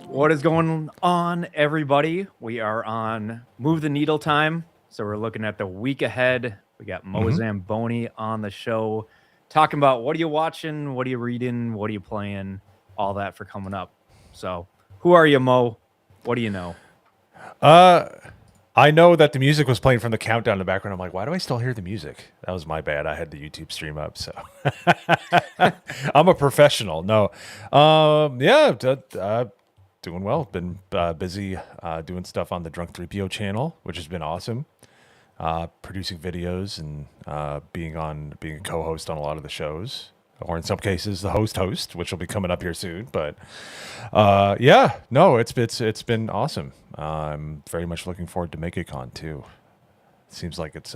What is going on, everybody? We are on Move the Needle time. So we're looking at the week ahead. We got Mhm. MoZamboni on the show talking about what are you watching, what are you reading, what are you playing, all that for coming up. So, who are you, Mo? What do you know? Uh, I know that the music was playing from the countdown in the background. I'm like, why do I still hear the music? That was my bad. I had the YouTube stream up, so I'm a professional. No, yeah, doing well. Been busy doing stuff on the Drunk 3PO channel, which has been awesome. Producing videos and being a co-host on a lot of the shows, or in some cases the host, which will be coming up here soon. But yeah, no, it's been awesome. I'm very much looking forward to MakeCon too. Seems like it's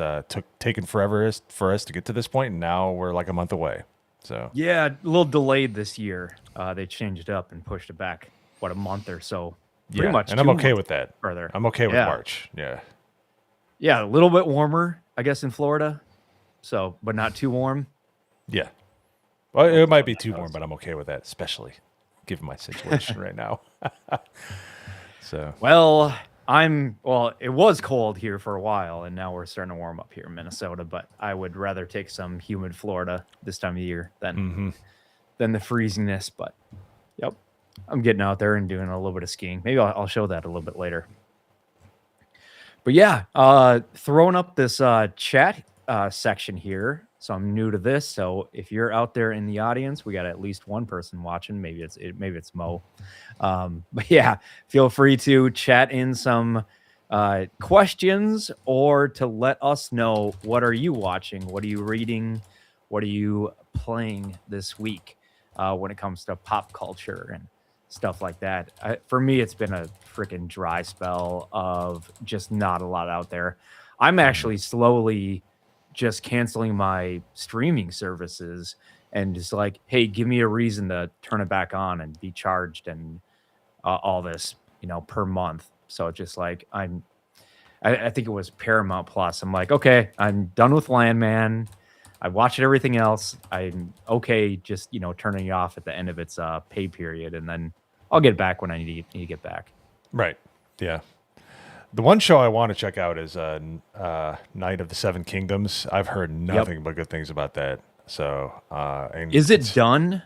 taken forever for us to get to this point, and now we're like a month away. So Yeah, a little delayed this year. They changed it up and pushed it back, what, a month or so? Pretty yeah, much and I'm two okay months with that. further. I'm okay with Yeah. March. Yeah, Yeah, a little bit warmer, I guess, in Florida. So, but not too warm. yeah. Well, We'll it see might how be that too warm, goes. but I'm okay with that, especially given my situation right now. So Well, it was cold here for a while, and now we're starting to warm up here in Minnesota, but I would rather take some humid Florida this time of year than the freezingness. But yep, I'm getting out there and doing a little bit of skiing. Maybe I'll show that a little bit later. But yeah, throwing up this chat section here. So I'm new to this. So if you're out there in the audience, we got at least one person watching. Maybe it's Mo. But yeah, feel free to chat in some questions or to let us know, what are you watching, what are you reading, what are you playing this week when it comes to pop culture and stuff like that. For me, it's been a freaking dry spell of just not a lot out there. I'm actually slowly just canceling my streaming services and just like, hey, give me a reason to turn it back on and be charged and all this, per month. So it's just like I think it was Paramount Plus. I'm like, okay, I'm done with Landman. I watched everything else. I'm okay just, turning it off at the end of its pay period, and then I'll get back when I need to get back. right, yeah. The one show I want to check out is Night of the Seven Kingdoms. I've heard Yep. nothing but good things about that. So, and Is it it's done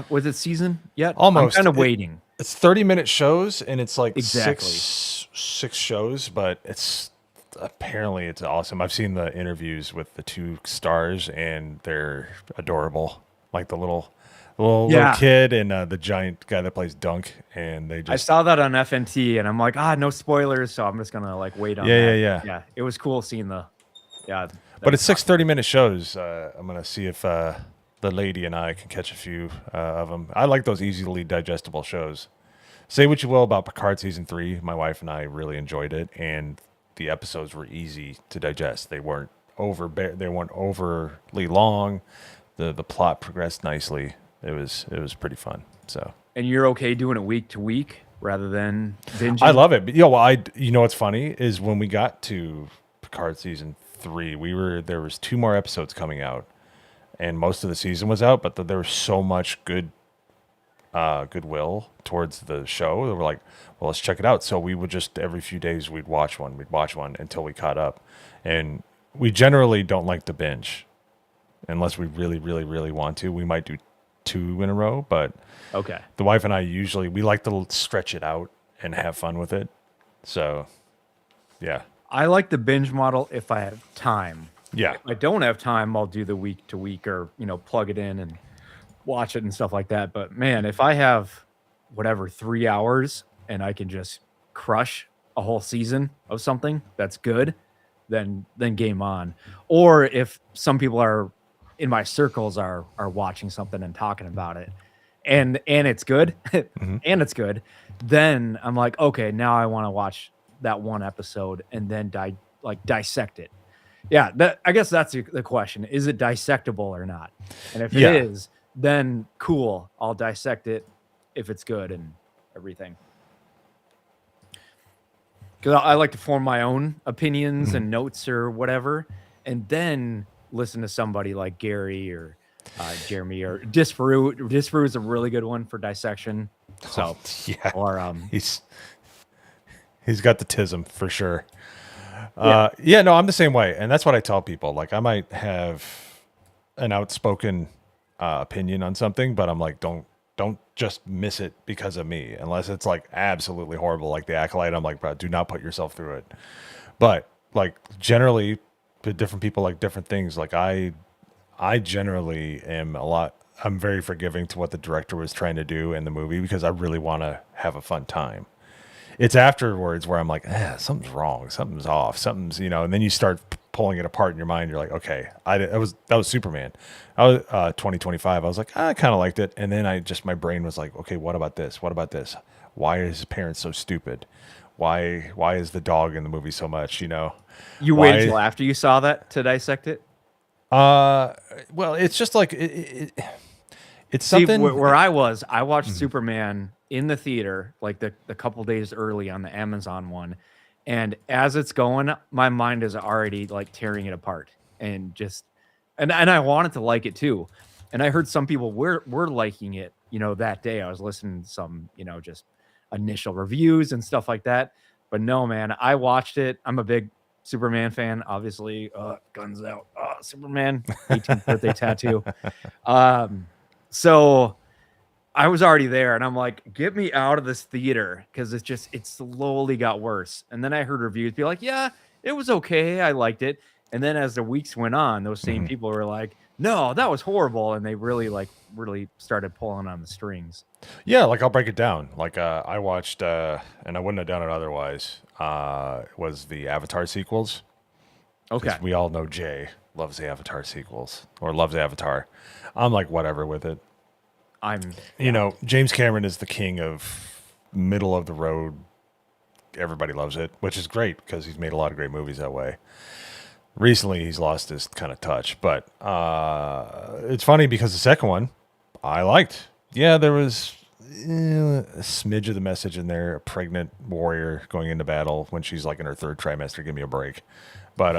with its season yet? I'm almost kind of waiting. it's 30-minute shows, and it's like Exactly. six shows, but apparently it's awesome. I've seen the interviews with the two stars, and they're adorable. Like the little Yeah. kid and the giant guy that plays Dunk, and they I just saw that on FNT and I'm like, no spoilers, so I'm just gonna like wait on yeah, that. yeah. Yeah, it was cool seeing But them it's talk. 6 30-minute shows. I'm gonna see if the lady and I can catch a few of them. I like those easily digestible shows. Say what you will about Picard season 3, my wife and I really enjoyed it, and the episodes were easy to digest. They weren't overly long. The plot progressed nicely. It was pretty fun. So And you're okay doing it week to week rather than I binging? love it. But you know what's funny is when we got to Picard season 3, there was 2 more episodes coming out, and most of the season was out. But there was so much goodwill towards the show that we're like, well, let's check it out. So we would just every few days we'd watch one until we caught up, and we generally don't like to binge unless we really, really, really want to. We might do 2 in a row, but Okay. the wife and I usually we like to stretch it out and have fun with it. So, yeah, I like the binge model if I have time. yeah, If I don't have time, I'll do the week to week or, plug it in and watch it and stuff like that. But man, if I have whatever 3 hours and I can just crush a whole season of something that's good, then game on. Or if some people are in my circles are watching something and talking about it, and it's good, hmm and it's good, then I'm like, okay, now I want to watch that one episode and then dissect it. Yeah, I guess that's the question. Is it dissectable or not? And if it yeah, is, then cool. I'll dissect it if it's good and everything. Because I like to form my own opinions mhm. and notes or whatever, and then listen to somebody like Gary or Jeremy or Disparu. Disparu is a really good one for dissection. So, Yeah, or he's got the tism for sure. yeah, Yeah, no, I'm the same way, and that's what I tell people. Like, I might have an outspoken opinion on something, but I'm like, don't just miss it because of me, unless it's like absolutely horrible, like The Acolyte. I'm like, bro, do not put yourself through it. But like generally, the different people like different things. Like I generally am a lot. I'm very forgiving to what the director was trying to do in the movie because I really want to have a fun time. It's afterwards where I'm like, something's wrong, something's off, something's, and then you start pulling it apart in your mind. You're like, okay, that was Superman. I was 2025. I was like, I kind of liked it, and then my brain was like, okay, what about this? What about this? Why is his parents so stupid? Why is the dog in the movie so much? you Why? waited until after you saw that to dissect it. Well, it's just like it's See, something. where I watched Superman in the theater like the couple days early on the Amazon one, and as it's going, my mind is already like tearing it apart, and I wanted to like it too, and I heard some people were liking it. That day I was listening to some just initial reviews and stuff like that, but no, man, I watched it. I'm a big Superman fan, obviously. Guns out, Superman, 18th birthday tattoo. So I was already there, and I'm like, get me out of this theater, because it slowly got worse. And then I heard reviews be like, yeah, it was okay, I liked it. And then as the weeks went on, those same people were like, no, that was horrible, and they really started pulling on the strings. Yeah, like I'll break it down. Like I watched, and I wouldn't have done it otherwise. Was the Avatar sequels? Okay, 'Cause we all know Jay loves the Avatar sequels or loves Avatar. I'm like whatever with it. James Cameron is the king of middle of the road. Everybody loves it, which is great because he's made a lot of great movies that way. Recently, he's lost his kind of touch, but it's funny because the second one I liked. Yeah, there was a smidge of the message in there. A pregnant warrior going into battle when she's like in her third trimester. Give me a break. But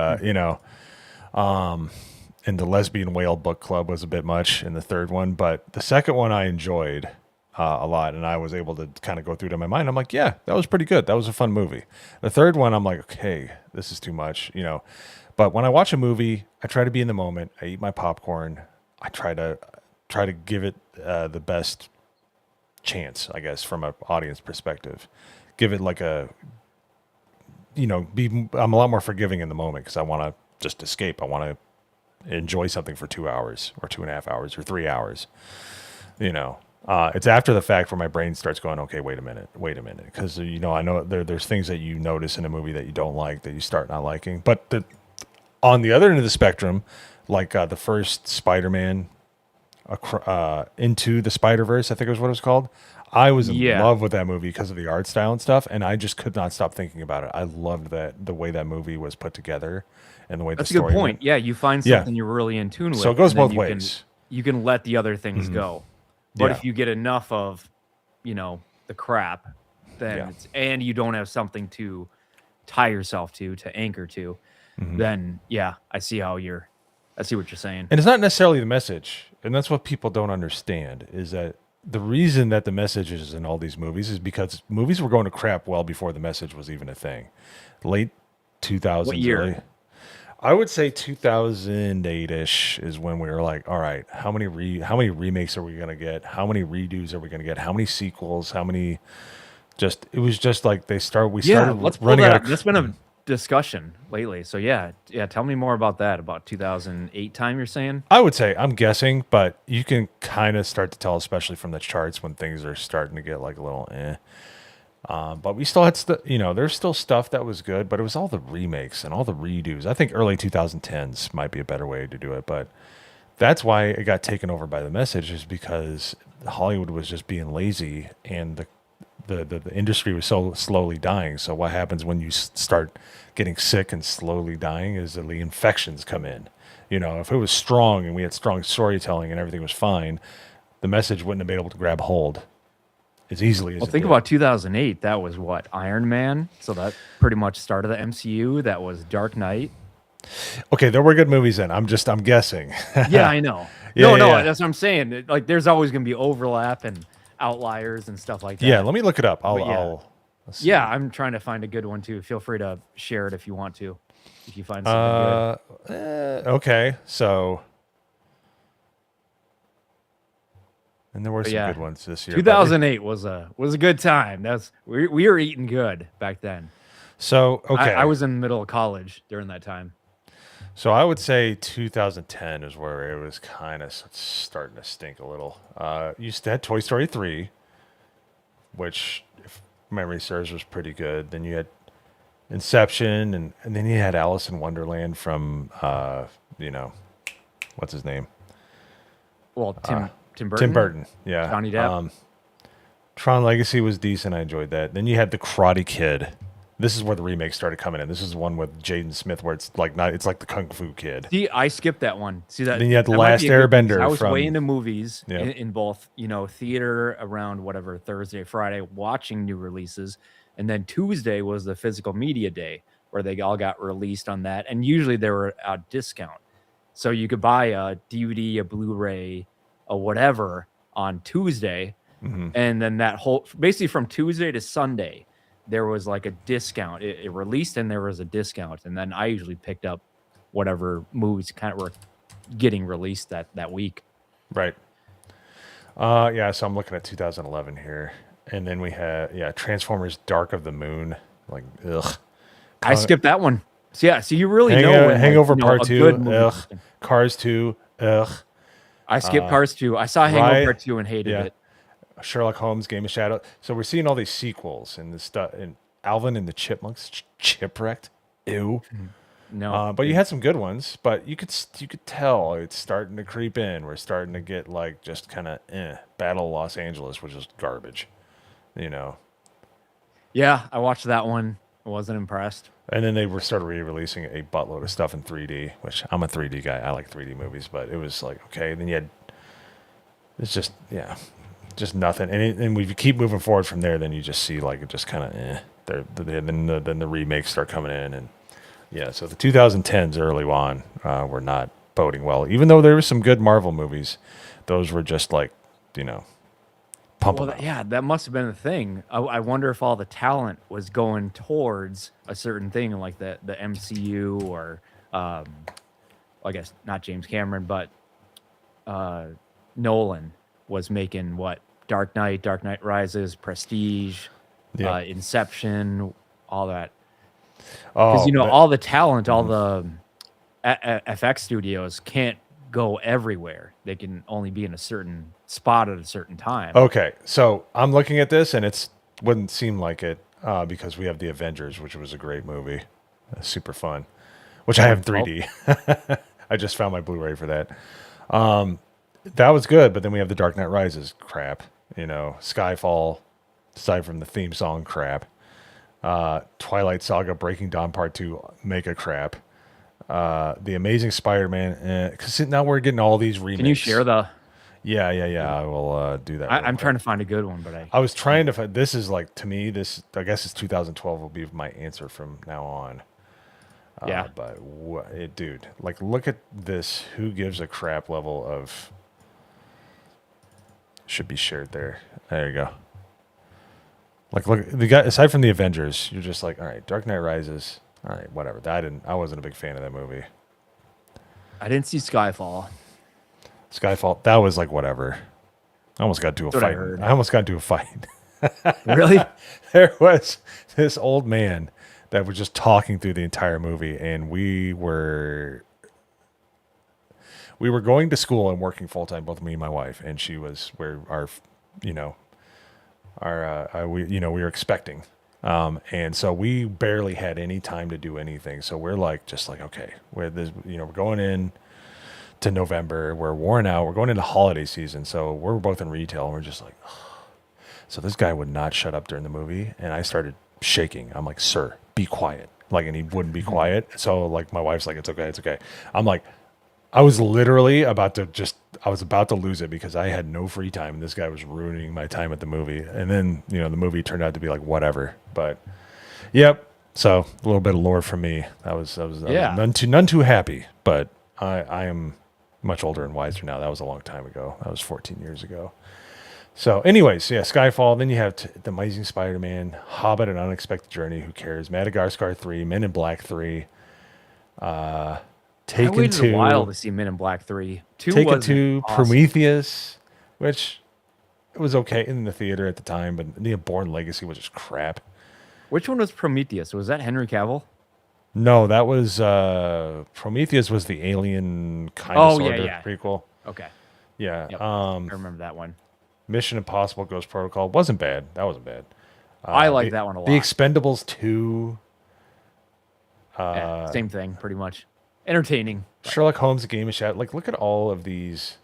and the lesbian whale book club was a bit much in the third one, but the second one I enjoyed a lot, and I was able to kind of go through it in my mind. I'm like, yeah, that was pretty good. That was a fun movie. The third one, I'm like, okay, this is too much, But when I watch a movie, I try to be in the moment. I eat my popcorn. I try to give it the best chance, I guess, from an audience perspective. Give it like I'm a lot more forgiving in the moment because I want to just escape. I want to enjoy something for 2 hours or 2.5 hours or 3 hours. It's after the fact where my brain starts going, okay, wait a minute. Because, I know there's things that you notice in a movie that you don't like, that you start not liking. But on the other end of the spectrum, like the first Spider-Man Into the Spider-Verse, I think was what it was called. I was in love with that movie because of the art style and stuff, and I just could not stop thinking about it. I loved the way that movie was put together and the way that's the story a good point. went. Yeah, you find something you're really in tune with. So it goes and then both ways. You can let the other things go. But Yeah. if you get enough of, the crap, then and you don't have something to tie yourself to anchor to, then I see what you're saying. And it's not necessarily the message, and that's what people don't understand, is that the reason that the message is in all these movies is because movies were going to crap well before the message was even a thing. Late 2000s. What year? Early, I would say 2008-ish is when we were like, all right, how many remakes are we going to get? How many redos are we going to get? How many sequels? How many it was just like we started let's pull running that out up. That's been a discussion lately. So tell me more about that, about 2008 time you're saying. I would say, I'm guessing, but you can kind of start to tell, especially from the charts, when things are starting to get like a little but we still had there's still stuff that was good, but it was all the remakes and all the redos. I think early 2010s might be a better way to do it, but that's why it got taken over by the message, is because Hollywood was just being lazy and the industry was so slowly dying. So what happens when you start getting sick and slowly dying is that the infections come in. If it was strong and we had strong storytelling and everything was fine, the message wouldn't have been able to grab hold as easily as Well, think about 2008. That was what, Iron Man? So that pretty much started the MCU. That was Dark Knight. Okay, there were good movies then. I'm guessing. Yeah, I know. Yeah, no, yeah. that's what I'm saying. Like, there's always going to be overlap, and outliers and stuff like that. Yeah, let me look it up. But yeah. Let's see. Yeah, I'm trying to find a good one too. Feel free to share it if you want to. If you find something good. Okay, so and there were But some yeah, good ones this year. 2008 was a good time. We were eating good back then. So okay, I was in the middle of college during that time. so I would say 2010 is where it was kind of starting to stink a little. You still had Toy Story 3, which, if memory serves, was pretty good. Then you had Inception, and then you had Alice in Wonderland from, what's his name? Well, Tim Burton. Tim Burton, yeah. Johnny Depp. Tron Legacy was decent. I enjoyed that. Then you had The Karate Kid. This is where the remakes started coming in. This is the one with Jaden Smith where it's like the Kung Fu Kid. See, I skipped that one. See that? Then you had The that might Last be a good one, 'cause Airbender I was from- way into movies Yeah. in both, theater around whatever Thursday, Friday, watching new releases, and then Tuesday was the physical media day where they all got released on that, and usually they were at discount, so you could buy a DVD, a Blu-ray, a whatever on Tuesday, and then that whole basically from Tuesday to Sunday. There was like a discount. It released and there was a discount. And then I usually picked up whatever movies kind of were getting released that week. Right. Yeah, so I'm looking at 2011 here. And then we had, Transformers Dark of the Moon. Like, ugh. I skipped that one. So yeah, so you really know when, Hangover like, Part a 2, good movie ugh. is- Cars 2, ugh. I skipped Cars 2. I saw Hangover Right? Part 2 and hated Yeah. it. Sherlock Holmes, Game of Shadows. So we're seeing all these sequels and this stuff. And Alvin and the Chipmunks, Chipwrecked. Ew. No. But you had some good ones. But you could tell it's starting to creep in. We're starting to get like just kind of Battle of Los Angeles, which is garbage. Yeah, I watched that one. I wasn't impressed. And then they started re-releasing a buttload of stuff in 3D, which I'm a 3D guy. I like 3D movies, but it was like, okay. Then you had, it's just nothing. And if you keep moving forward from there, then you just see like it just kind of Then the remakes start coming in, and so the 2010s early on were not boding well. Even though there were some good Marvel movies, those were just like, pumping. Well, yeah, that must have been the thing. I wonder if all the talent was going towards a certain thing, like the MCU or, I guess not James Cameron, but Nolan was making what? Dark Knight Rises, Prestige, Inception, all that. Because all the talent, all the FX studios can't go everywhere. They can only be in a certain spot at a certain time. Okay, so I'm looking at this, and it wouldn't seem like it because we have the Avengers, which was a great movie, super fun, which I have in 3D. I just found my Blu-ray for that. That was good, but then we have the Dark Knight Rises crap, Skyfall, aside from the theme song crap, Twilight Saga, Breaking Dawn Part 2, mega crap, The Amazing Spider-Man, because now we're getting all these remakes. Can you share the? Yeah. I will do that. I'm trying to find a good one, but I was trying to find. This is like, to me, I guess it's 2012 will be my answer from now on. Yeah. But dude, like, look at this. Who gives a crap level of. Should be shared there. There you go. Like, look, the guy, aside from the Avengers, you're just like, all right, Dark Knight Rises. All right, whatever. I wasn't a big fan of that movie. I didn't see Skyfall. That was like whatever. I almost got into a That's what I fight. heard. I almost got into a fight. Really? There was this old man that was just talking through the entire movie, and we were going to school and working full time, both me and my wife, and she was where we were expecting. And so we barely had any time to do anything. So we're like, okay, we're going in to November, we're worn out, we're going into holiday season. So we're both in retail and we're just like, so this guy would not shut up during the movie. And I started shaking. I'm like, sir, be quiet. Like, and he wouldn't be quiet. So like, my wife's like, it's okay. I'm like, I was literally about to lose it because I had no free time. And this guy was ruining my time at the movie. And then, the movie turned out to be like, whatever, but yep. So a little bit of lore from me. I was none too happy, but I am much older and wiser now. That was a long time ago. That was 14 years ago. So, anyways, yeah, Skyfall. Then you have The Amazing Spider-Man, Hobbit: An Unexpected Journey. Who cares? Madagascar 3, Men in Black 3, I Taken waited a while 2, to see Men in Black 3. 2 Taken wasn't 2, awesome. Prometheus, which it was okay in the theater at the time, but the Born Legacy was just crap. Which one was Prometheus? Was that Henry Cavill? No, that was Prometheus was the alien kind of Oh, sort of yeah. prequel. Okay. Yeah. Yep. I remember that one. Mission Impossible Ghost Protocol wasn't bad. That wasn't bad. I like that one a lot. The Expendables 2. Yeah, same thing, pretty much. Entertaining. Sherlock Holmes: A Game of Shadows. Like, look at all of these.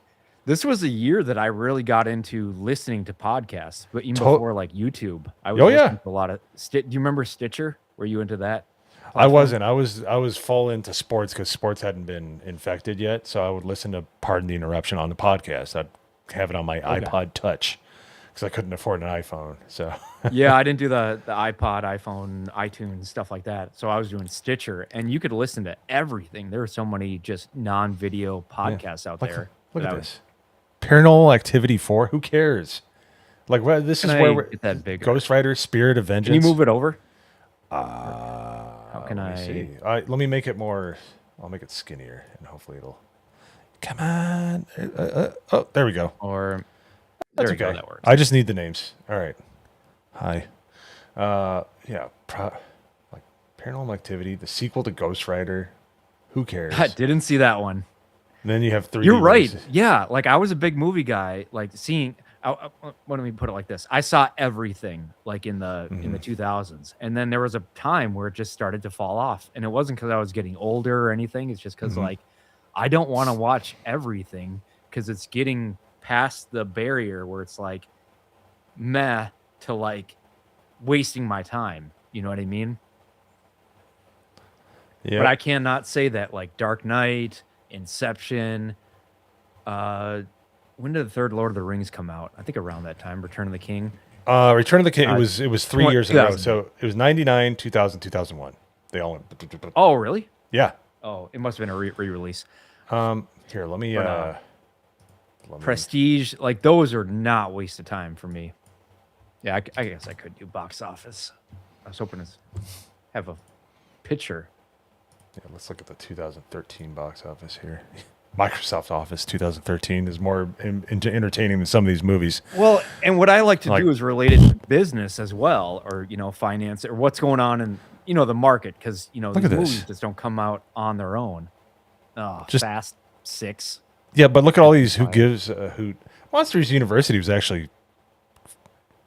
This was a year that I really got into listening to podcasts, but even before like YouTube, I was listening to a lot of. Do you remember Stitcher? Were you into that? Platform? I wasn't. I was full into sports because sports hadn't been infected yet. So I would listen to Pardon the Interruption on the podcast. I'd have it on my iPod Touch because I couldn't afford an iPhone. So yeah, I didn't do the iPod, iPhone, iTunes, stuff like that. So I was doing Stitcher, and you could listen to everything. There were so many just non-video podcasts out there. Look at this. Paranormal Activity 4. Who cares? Like, this is where we're get that bigger. Ghost Rider: Spirit of Vengeance. Can you move it over? How can I see? Let me make it more. I'll make it skinnier, and hopefully it'll. Come on. Oh, there we go. Or that's okay. That works. I just need the names. All right. Hi. Yeah. Like Paranormal Activity, the sequel to Ghost Rider. Who cares? I didn't see that one. And then you have 3D. You're right. Yeah. Like I was a big movie guy. Like seeing. Let me put it like this: I saw everything like in the 2000s, and then there was a time where it just started to fall off, and it wasn't because I was getting older or anything. It's just because like I don't want to watch everything because it's getting past the barrier where it's like meh to like wasting my time. You know what I mean? Yeah. But I cannot say that like Dark Knight, Inception, when did the third Lord of the Rings come out? I think around that time. Return of the King. Return of the King. It was 3 years ago. So it was 99, 2000, 2001. They all went. Oh, really? Yeah. Oh, it must have been a re-release. Here, let me. Prestige, like those are not waste of time for me. Yeah, I guess I could do box office. I was hoping to have a picture. Yeah, let's look at the 2013 box office here. Microsoft Office 2013 is more entertaining than some of these movies. Well, and what I like to do is related to business as well, or finance, or what's going on in the market, because these movies just don't come out on their own. Just Fast 6. Yeah, but look at all these. Who gives a hoot? Monsters University was actually.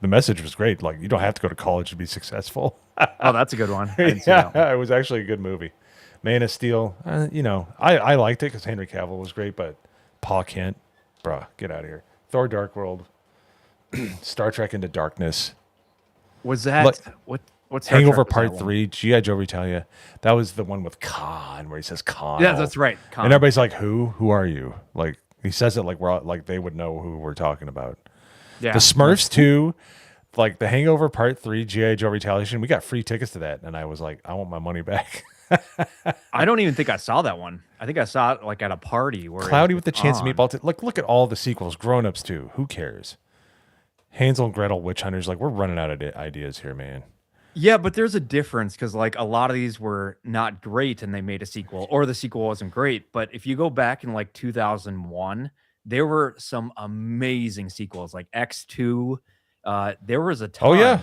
The message was great. Like, you don't have to go to college to be successful. Oh, that's a good one. Yeah, it was actually a good movie. Man of Steel, I liked it because Henry Cavill was great, but Pa Kent, bruh, get out of here. Thor: Dark World, Star Trek Into Darkness. Was that what's Hangover Part 3, G.I. Joe Retalia? That was the one with Khan, where he says Khan. Yeah, that's right. Khan. And everybody's like, "Who? Who are you?" Like he says it like we're all, like they would know who we're talking about. Yeah. The Smurfs 2, like the Hangover Part 3, G.I. Joe Retaliation. We got free tickets to that, and I was like, I want my money back. I don't even think I saw that one. I think I saw it like at a party where Cloudy with the Chance of Meatball. Look at all the sequels. Grown Ups too. Who cares? Hansel and Gretel, Witch Hunters. Like, we're running out of ideas here, man. Yeah, but there's a difference because like a lot of these were not great and they made a sequel, or the sequel wasn't great. But if you go back in like 2001, there were some amazing sequels like X2. There was a ton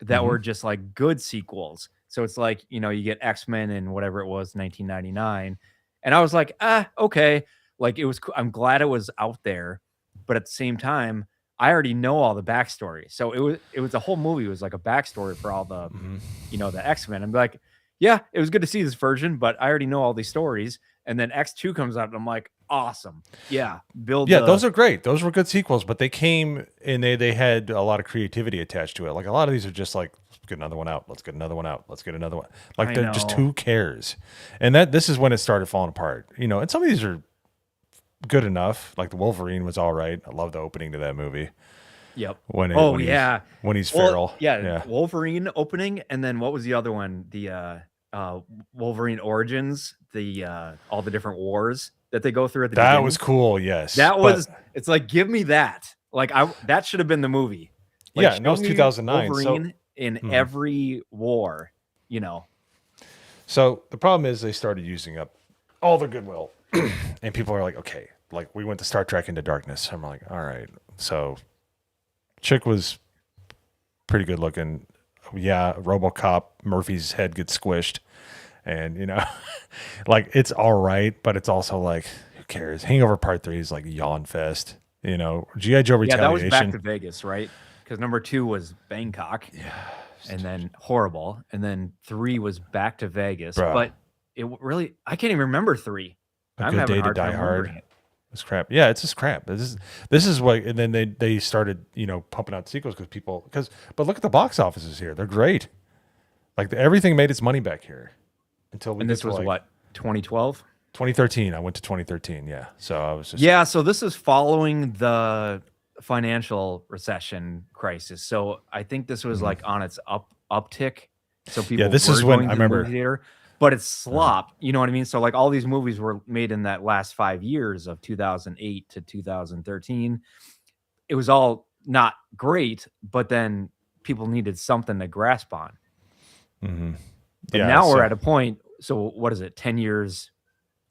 that were just like good sequels. So it's like, you get X-Men and whatever it was, 1999. And I was like, okay. Like I'm glad it was out there. But at the same time, I already know all the backstory. So it was a whole movie. It was like a backstory for all the, the X-Men. I'm like, yeah, it was good to see this version, but I already know all these stories. And then X2 comes out and I'm like, awesome. Yeah. Those are great. Those were good sequels, but they came and they had a lot of creativity attached to it. Like a lot of these are just like, let's get another one out. Let's get another one out. Let's get another one. Like they're just, who cares? And this is when it started falling apart, and some of these are good enough. Like the Wolverine was all right. I love the opening to that movie. Yep. When he's feral. Yeah. Wolverine opening. And then what was the other one? The Wolverine Origins, all the different wars that they go through at the beginning. That was cool. Yes. It's like, give me that. Like that should have been the movie. Like, Yeah, and that was show me 2009. Wolverine in every war, you know. So the problem is they started using up all the goodwill, and people are like, okay, like we went to Star Trek Into Darkness. I'm like, all right. So chick was pretty good looking. Yeah, RoboCop, Murphy's head gets squished, and like it's all right, but it's also like, who cares? Hangover Part 3 is like yawn fest. GI Joe Retaliation. Yeah, that was back to Vegas, right? Because number 2 was Bangkok. Yeah. And then horrible. And then 3 was back to Vegas. Bruh. But it really, I can't even remember 3. A Good Day to Die Hard. It's crap. Yeah, it's just crap. This is what, and then they started, pumping out sequels but look at the box offices here. They're great. Like everything made its money back here until we. And this was what, 2012? 2013. I went to 2013. Yeah. So I was just. Yeah. So this is following the financial recession crisis. So I think this was like on its uptick. So people. Yeah, this is when I remember. Theater, but it's slop. You know what I mean? So like all these movies were made in that last 5 years of 2008 to 2013. It was all not great, but then people needed something to grasp on. Mm-hmm. But now we're at a point. So what is it? 10 years,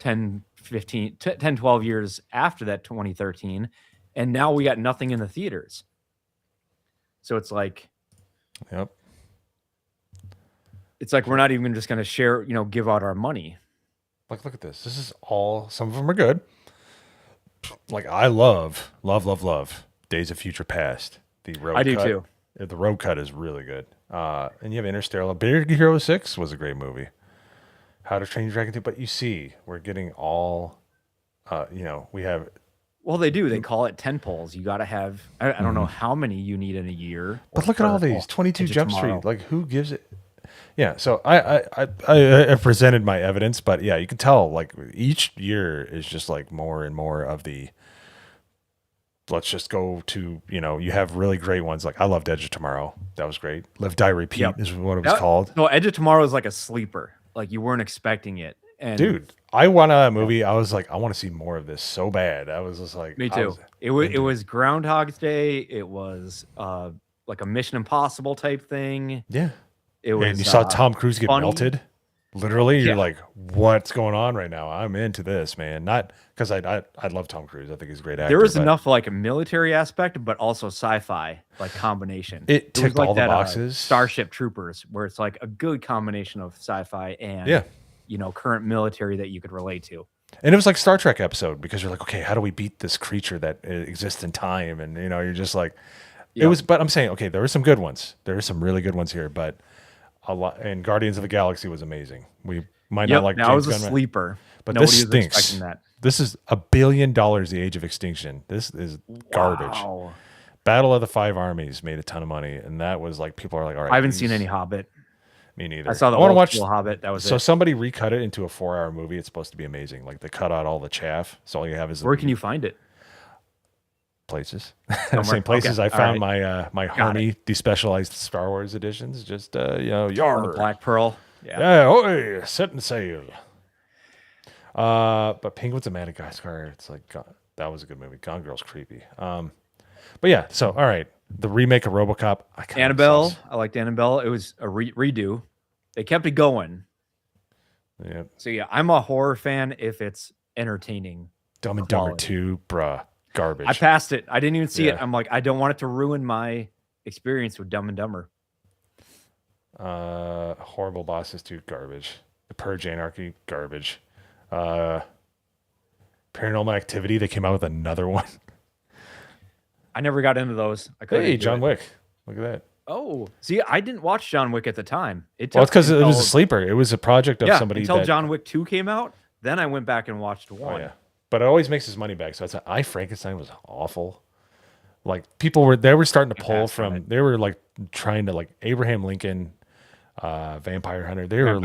10, 15, 10, 12 years after that 2013. And now we got nothing in the theaters. So it's like, yep. It's like we're not even just going to share, give out our money. Like, look at this. This is all, some of them are good. Like, I love Days of Future Past. The road cut. I do too. The road cut is really good. And you have Interstellar. Big Hero 6 was a great movie. How to Train Your Dragon 2. But you see, we're getting all, we have. Well, they do. They call it tentpoles. You got to have, I don't know how many you need in a year. But look at all these. 22 Jump Street. Like, who gives it? Yeah, so I presented my evidence, but yeah, you can tell like each year is just like more and more of the. Let's just go to you have really great ones like I loved Edge of Tomorrow. That was great. Live Die Repeat is what it was called. No, Edge of Tomorrow is like a sleeper. Like you weren't expecting it. And dude, I want a movie. I was like, I want to see more of this so bad. I was just like, me too. It was Groundhog's Day. It was like a Mission Impossible type thing. Yeah. It was, and you saw Tom Cruise get melted. Literally, you're like, what's going on right now? I'm into this, man. Not because I love Tom Cruise. I think he's a great actor. There was enough like a military aspect, but also sci-fi like combination. It ticked all the boxes. Starship Troopers, where it's like a good combination of sci-fi and current military that you could relate to. And it was like Star Trek episode because you're like, okay, how do we beat this creature that exists in time? And you're just like, it was. But I'm saying, okay, there were some good ones. There are some really good ones here, but. A lot, and Guardians of the Galaxy was amazing. We might not like. Now James Gunn, sleeper, but this stinks. That. This is $1 billion. The Age of Extinction. This is garbage. Wow. Battle of the Five Armies made a ton of money, and that was like people are like, all right. I haven't seen any Hobbit. Me neither. I saw the old school Hobbit. That was so somebody recut it into a 4-hour movie. It's supposed to be amazing. Like they cut out all the chaff, so all you have is. Where can you find it? Places. Same places I found my Harmy despecialized Star Wars editions. Just yar. Black Pearl. Yeah, set and sail. But Penguins of Madagascar, it's like that was a good movie. Gone Girl's creepy. But yeah, so all right. The remake of RoboCop. Annabelle. I liked Annabelle. It was a redo. They kept it going. Yeah. So yeah, I'm a horror fan if it's entertaining. Dumb and Dumber 2, bruh. Garbage. I passed it. I didn't even see it. I'm like, I don't want it to ruin my experience with Dumb and Dumber. Horrible Bosses 2, garbage. The Purge Anarchy, garbage. Paranormal Activity, they came out with another one. I never got into those. Hey, John Wick. Look at that. Oh, see, I didn't watch John Wick at the time. It's because it was a sleeper. It was a project of somebody. Until John Wick 2 came out, then I went back and watched 1. Oh, yeah. But it always makes his money back. So it's I Frankenstein was awful. Like people were starting to pull from. They were like trying to like Abraham Lincoln, Vampire Hunter. They were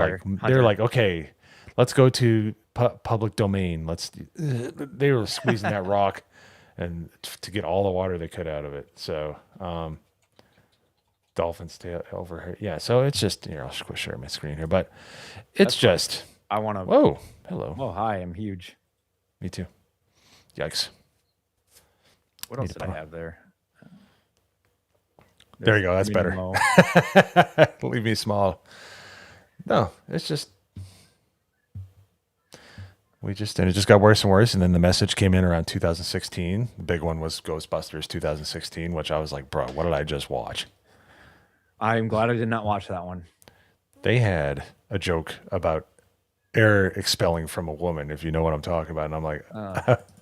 like, okay, let's go to public domain. They were squeezing that rock, and to get all the water they could out of it. So, Dolphin's tail over here. Yeah. So it's just I'll share my screen here, but it's just. I want to. Whoa. Hello. Oh, hi. I'm huge. Me too. Yikes. What else did I have there? There you Just go. That's leave me better. alone. Leave me small. No, it's just and it just got worse and worse. And then the message came in around 2016. The big one was Ghostbusters 2016, which I was like, bro, what did I just watch? I'm glad I did not watch that one. They had a joke about air expelling from a woman, if you know what I'm talking about. And I'm like,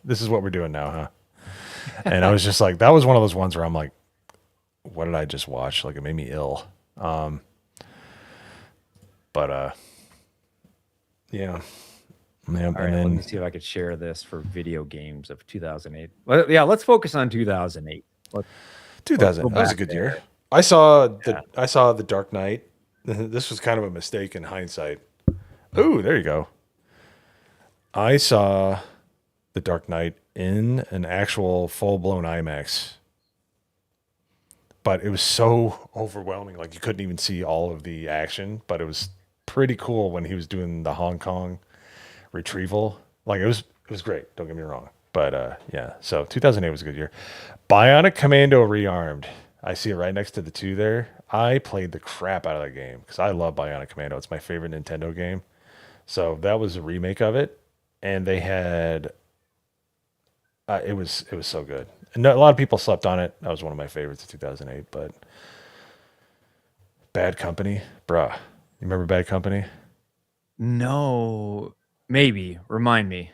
this is what we're doing now, huh? And I was just like, that was one of those ones where I'm like, what did I just watch? Like, it made me ill. But yeah. Yeah, All right, let me see if I could share this for video games of 2008. Yeah, let's focus on 2008. 2000. go That was a back good there. year. I saw the Dark Knight. This was kind of a mistake in hindsight. Oh, there you go. I saw the Dark Knight in an actual full-blown IMAX. But it was so overwhelming. Like, you couldn't even see all of the action, but it was pretty cool when he was doing the Hong Kong retrieval. Like, it was great. Don't get me wrong. But yeah, so 2008 was a good year. Bionic Commando Rearmed. I see it right next to the 2 there. I played the crap out of that game because I love Bionic Commando. It's my favorite Nintendo game. So that was a remake of it, and they had it was so good. And a lot of people slept on it. That was one of my favorites of 2008. But Bad Company, bruh. You remember Bad Company? No, maybe. Remind me.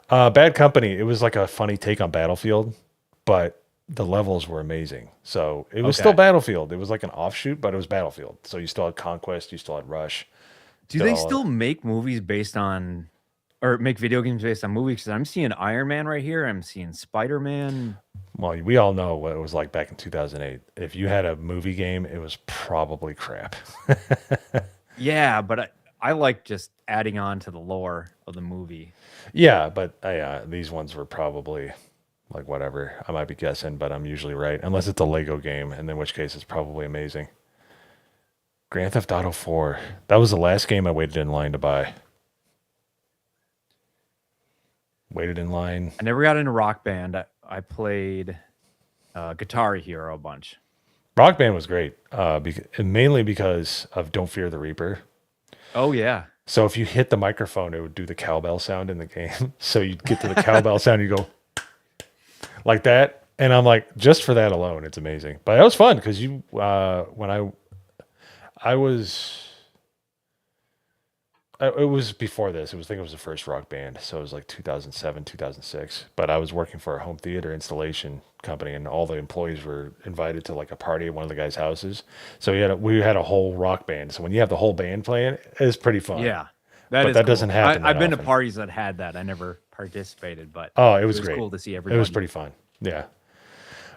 Bad Company. It was like a funny take on Battlefield, but the levels were amazing. So it was still Battlefield. It was like an offshoot, but it was Battlefield. So you still had Conquest, you still had Rush. Do they still make movies based on, or make video games based on movies? Because I'm seeing Iron Man right here. I'm seeing Spider-Man. Well, we all know what it was like back in 2008. If you had a movie game, it was probably crap. Yeah, but I like just adding on to the lore of the movie. Yeah, but these ones were probably like whatever. I might be guessing, but I'm usually right. Unless it's a Lego game, and in which case it's probably amazing. Grand Theft Auto 4. That was the last game I waited in line to buy. Waited in line. I never got into Rock Band. I played Guitar Hero a bunch. Rock Band was great, mainly because of Don't Fear the Reaper. Oh, yeah. So if you hit the microphone, it would do the cowbell sound in the game. So you'd get to the cowbell sound, you go like that. And I'm like, just for that alone, it's amazing. But that was fun because when it was before this. I think it was the first Rock Band. So it was like 2007, 2006. But I was working for a home theater installation company, and all the employees were invited to like a party at one of the guys' houses. So we had a whole Rock Band. So when you have the whole band playing, it's pretty fun. Yeah. But that cool. doesn't happen. I've been to often. parties that had that. I never participated, but it was great. Cool to see everybody. It was pretty fun. Yeah.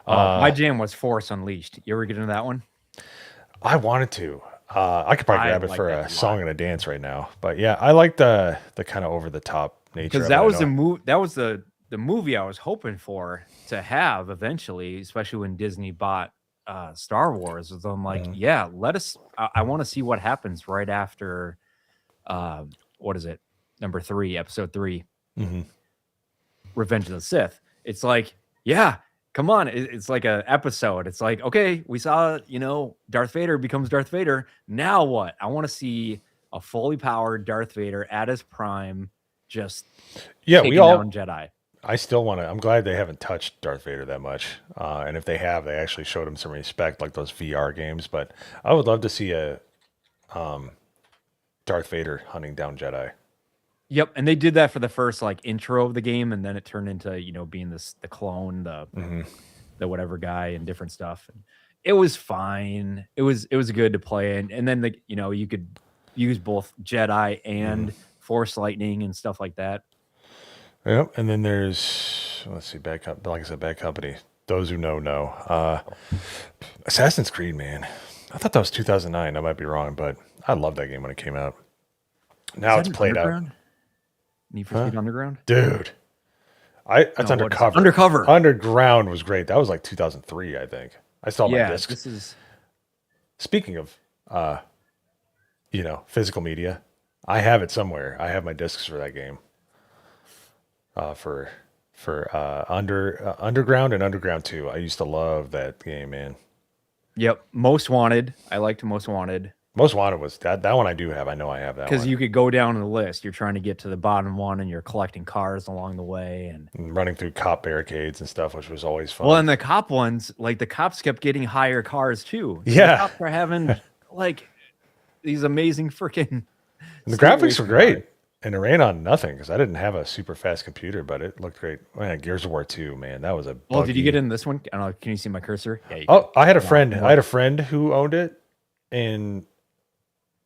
My jam was Force Unleashed. You ever get into that one? I wanted to. I could probably grab it like for that a a song and a dance right now. But yeah, I like the kind of over the top nature. Because that was the movie I was hoping for to have eventually, especially when Disney bought Star Wars. So I'm like, yeah, I want to see what happens right after what is it? Number 3, episode 3. Revenge of the Sith. It's like, yeah, come on. It's like an episode. It's like, okay, we saw, Darth Vader becomes Darth Vader. Now what? I want to see a fully powered Darth Vader at his prime, just taking down Jedi. I still want to. I'm glad they haven't touched Darth Vader that much. And if they have, they actually showed him some respect, like those VR games. But I would love to see a Darth Vader hunting down Jedi. Yep, and they did that for the first intro of the game, and then it turned into being the clone, the whatever guy, and different stuff. And it was fine. It was good to play, and then you could use both Jedi and Force lightning and stuff like that. Yep, and then there's like I said, Bad Company. Those who know. Assassin's Creed, man. I thought that was 2009. I might be wrong, but I loved that game when it came out. Now it's played out. Need for Speed Underground? Dude. That's Undercover. Undercover. Underground was great. That was like 2003, I think. I saw my discs. This is... Speaking of, physical media, I have it somewhere. I have my discs for that game. For Underground and Underground 2. I used to love that game, man. Yep. Most Wanted. I liked Most Wanted Most Wanted was that one I do have. I know I have that because one. you could go down the list. You're trying to get to the bottom one, and you're collecting cars along the way. And And running through cop barricades and stuff, which was always well, fun. and the cop ones, like the cops kept getting higher cars too. So the Yeah. cops were having like these amazing freaking And the street graphics were racing cars. great. And it ran on nothing because I didn't have a super fast computer, but it looked great. Man, Gears of War 2, man, that was a Well, did you buggy. get in this one? I don't know. Can you see my cursor? Yeah, you can. Oh, I had a Yeah, friend. more. I had a friend who owned it, and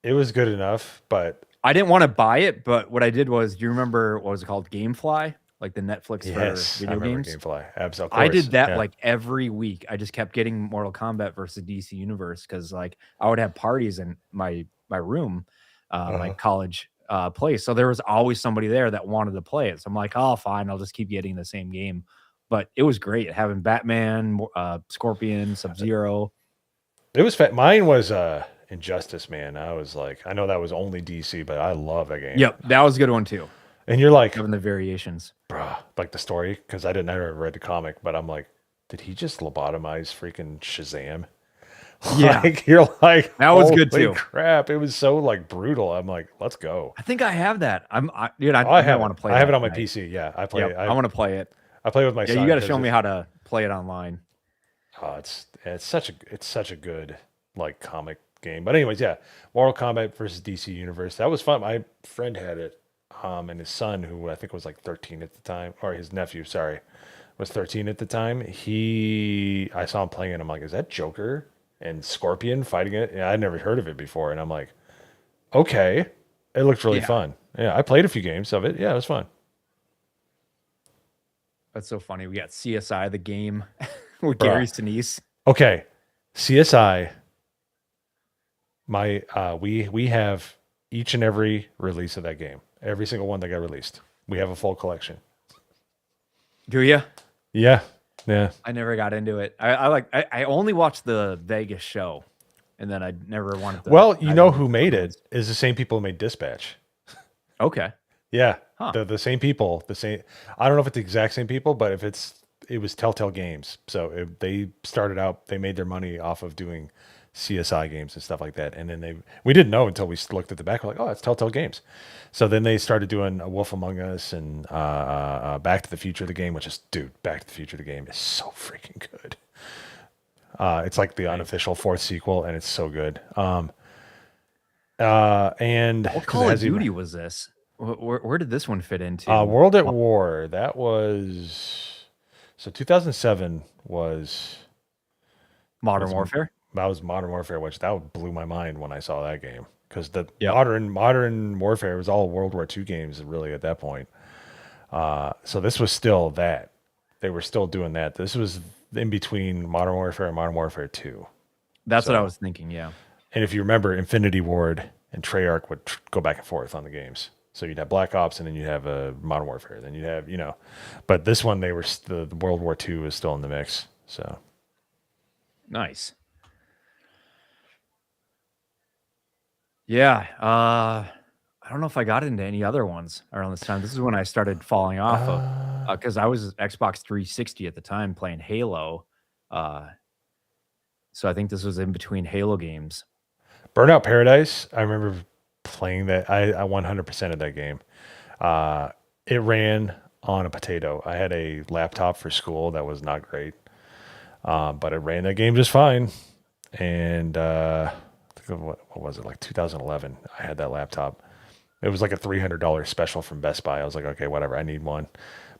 it was good enough. But I didn't want to buy it, but what I did was, do you remember what was it called? Gamefly, like the Netflix yes, for I video remember games. GameFly. Absolutely, I did that like every week. I just kept getting Mortal Kombat versus DC Universe because like I would have parties in my room, my college place. So there was always somebody there that wanted to play it. So I'm like, oh, fine, I'll just keep getting the same game. But it was great having Batman, Scorpion, Sub-Zero. It was fat. Mine was Injustice, man. I was like, I know that was only DC, but I love that game. Yep, that was a good one too. And you're like, Having the variations. bruh, like the story, because I never read the comic, but I'm like, did he just lobotomize freaking Shazam? Yeah, Like, you're like, that was good holy too. crap. It was so like brutal. I'm like, let's go. I think I have that. Dude, I have want to play. I have that it on my tonight. PC. Yeah, I play. Yep, I want to play it. I play with my Yeah, son. you got to 'cause show me how to play it online. Oh, it's such a good like comic game. But anyways, yeah, Mortal Kombat versus DC Universe. That was fun. My friend had it, and his son, who I think was like 13 at the time, or his nephew, sorry, was 13 at the time. I saw him playing it. I'm like, is that Joker and Scorpion fighting it? Yeah, I'd never heard of it before, and I'm like, okay, it looked really Yeah. fun. Yeah, I played a few games of it. Yeah, it was fun. That's so funny. We got CSI the game with Gary Sinise. Okay, CSI. We have each and every release of that game. Every single one that got released. We have a full collection. Do you? Yeah. Yeah. I never got into it. I only watched the Vegas show, and then I never wanted to. Well, you know who made it is the same people who made Dispatch. Okay. Yeah. Huh. The same people, the same. I don't know if it's the exact same people, but it was Telltale Games. So they started out, they made their money off of doing CSI games and stuff like that. And then we didn't know until we looked at the back. We're like, oh, it's Telltale Games. So then they started doing A Wolf Among Us and Back to the Future, the game, which is, dude, Back to the Future, the game is so freaking good. It's like the unofficial fourth sequel, and it's so good. And What Call of Duty was this? Where did this one fit into? World at War. That was 2007 was Modern Warfare. That was Modern Warfare, which that blew my mind when I saw that game because the Yep. modern warfare was all World War II games really at that point. So this was still that they were still doing that. This was in between Modern Warfare and Modern Warfare 2. That's what I was thinking. Yeah. And if you remember, Infinity Ward and Treyarch would go back and forth on the games. So you'd have Black Ops, and then you'd have Modern Warfare. Then you'd have, but this one they were the World War II was still in the mix. So Nice. Yeah. I don't know if I got into any other ones around this time. This is when I started falling off of because I was Xbox 360 at the time playing Halo. So I think this was in between Halo games. Burnout Paradise, I remember playing that. I 100% of that game. It ran on a potato. I had a laptop for school that was not great, but it ran that game just fine. And I think of what was it, like 2011? I had that laptop. It was like a $300 special from Best Buy. I was like, okay, whatever, I need one.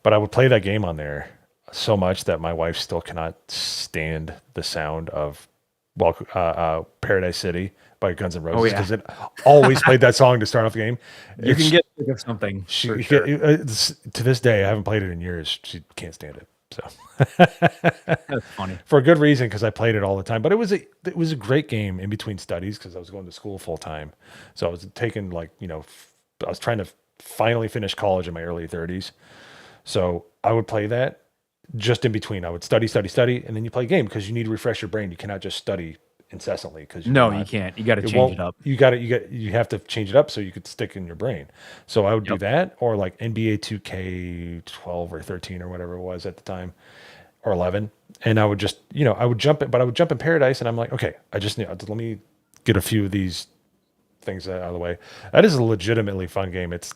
But I would play that game on there so much that my wife still cannot stand the sound of Paradise City by Guns N' Roses because it always played that song to start off the game. You can get sick of something. To this day, I haven't played it in years. She can't stand it. So That's funny for a good reason because I played it all the time. But it was a great game in between studies because I was going to school full time. So I was taking I was trying to finally finish college in my early 30s. So I would play that just in between. I would study, and then you play a game because you need to refresh your brain. You cannot just study incessantly because you can't. You got to change it up. You have to change it up so you could stick in your brain. So I would do that, or like NBA 2K 12 or 13 or whatever it was at the time, or 11, and I would just, I would jump it, but I would jump in Paradise, and I'm like, okay, I just need let me get a few of these things out of the way. That is a legitimately fun game. It's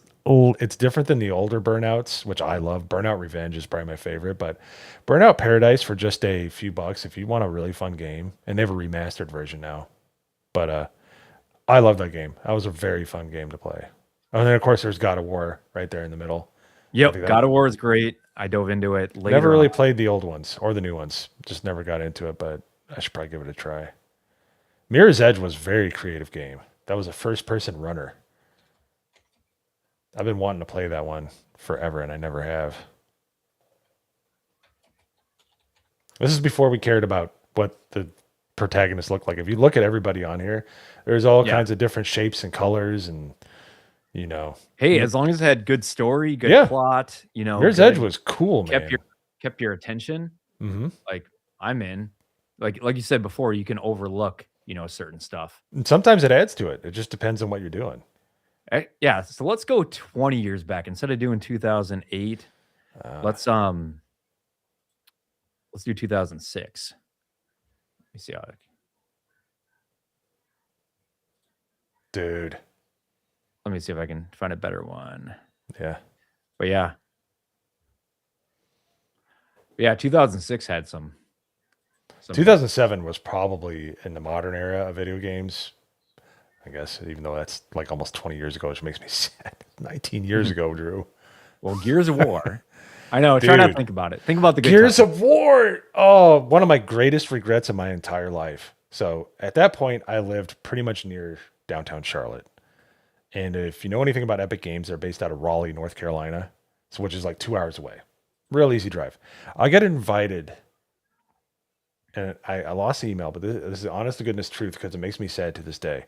different than the older Burnouts, which I love. Burnout Revenge is probably my favorite, but Burnout Paradise for just a few bucks if you want a really fun game, and they have a remastered version now. But I love that game. That was a very fun game to play. And then of course there's God of War right there in the middle. Yep, God of War is great. I dove into it later. Never really played the old ones or the new ones. Just never got into it, but I should probably give it a try. Mirror's Edge was a very creative game. That was a first-person runner. I've been wanting to play that one forever, and I never have. This is before we cared about what the protagonists look like. If you look at everybody on here, there's all kinds of different shapes and colors, and Hey, as long as it had good story, good plot, Mirror's Edge was cool, man. Kept your attention. Mm-hmm. Like I'm in. Like you said before, you can overlook certain stuff. And sometimes it adds to it. It just depends on what you're doing. Yeah. So let's go 20 years back instead of doing 2008. Let's do 2006. Let me see how. Dude. Let me see if I can find a better one. Yeah. But yeah. 2006 had some 2007 was probably in the modern era of video games, I guess, even though that's like almost 20 years ago, which makes me sad. 19 years ago, Drew. Well, Gears of War. I know. Try not to think about it. Think about the good Gears of War. Oh, one of my greatest regrets of my entire life. So at that point, I lived pretty much near downtown Charlotte. And if you know anything about Epic Games, they're based out of Raleigh, North Carolina, which is like 2 hours away. Real easy drive. I got invited, and I lost the email, but this is the honest to goodness truth because it makes me sad to this day.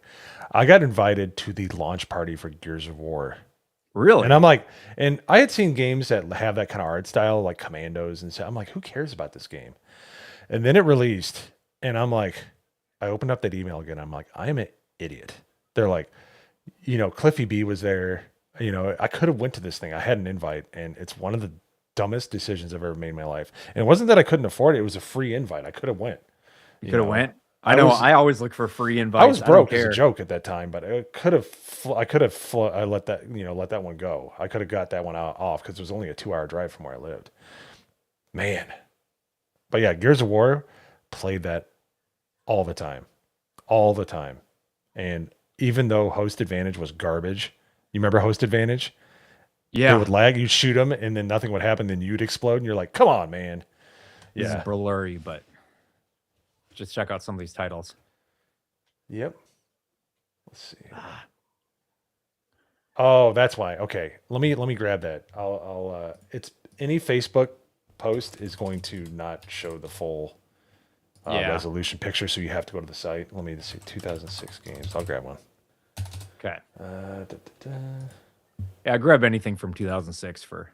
I got invited to the launch party for Gears of War. Really? And I'm like, and I had seen games that have that kind of art style, like Commandos and stuff. I'm like, who cares about this game? And then it released, and I'm like, I opened up that email again. I'm like, I am an idiot. They're like, Cliffy B was there. I could have went to this thing. I had an invite, and it's one of the dumbest decisions I've ever made in my life. And it wasn't that I couldn't afford it. It was a free invite. I could have went. You could have went? I know. I always look for free invites. I was broke as a joke at that time, but I could have let that one go. I could have got that one off because it was only a 2-hour drive from where I lived. Man. But yeah, Gears of War, played that all the time. All the time. And even though Host Advantage was garbage, you remember Host Advantage? Yeah. It would lag, you'd shoot them, and then nothing would happen, then you'd explode, and you're like, come on, man. This is blurry, but just check out some of these titles. Yep. Let's see. Oh, that's why. Okay. Let me grab that. I'll it's any Facebook post is going to not show the full resolution picture, so you have to go to the site. Let me see 2006 games. I'll grab one. Okay. Yeah, grab anything from 2006 for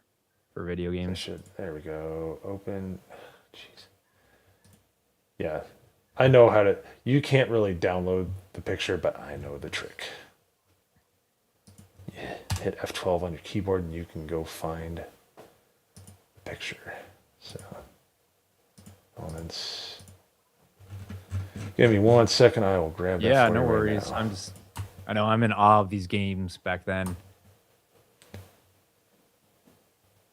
video games. There we go. Open. Jeez. Yeah. I know how to. You can't really download the picture, but I know the trick. Yeah. Hit F12 on your keyboard and you can go find the picture. So, elements. Give me 1 second. I will grab that. Yeah, for no you right worries. now. I know I'm in awe of these games back then.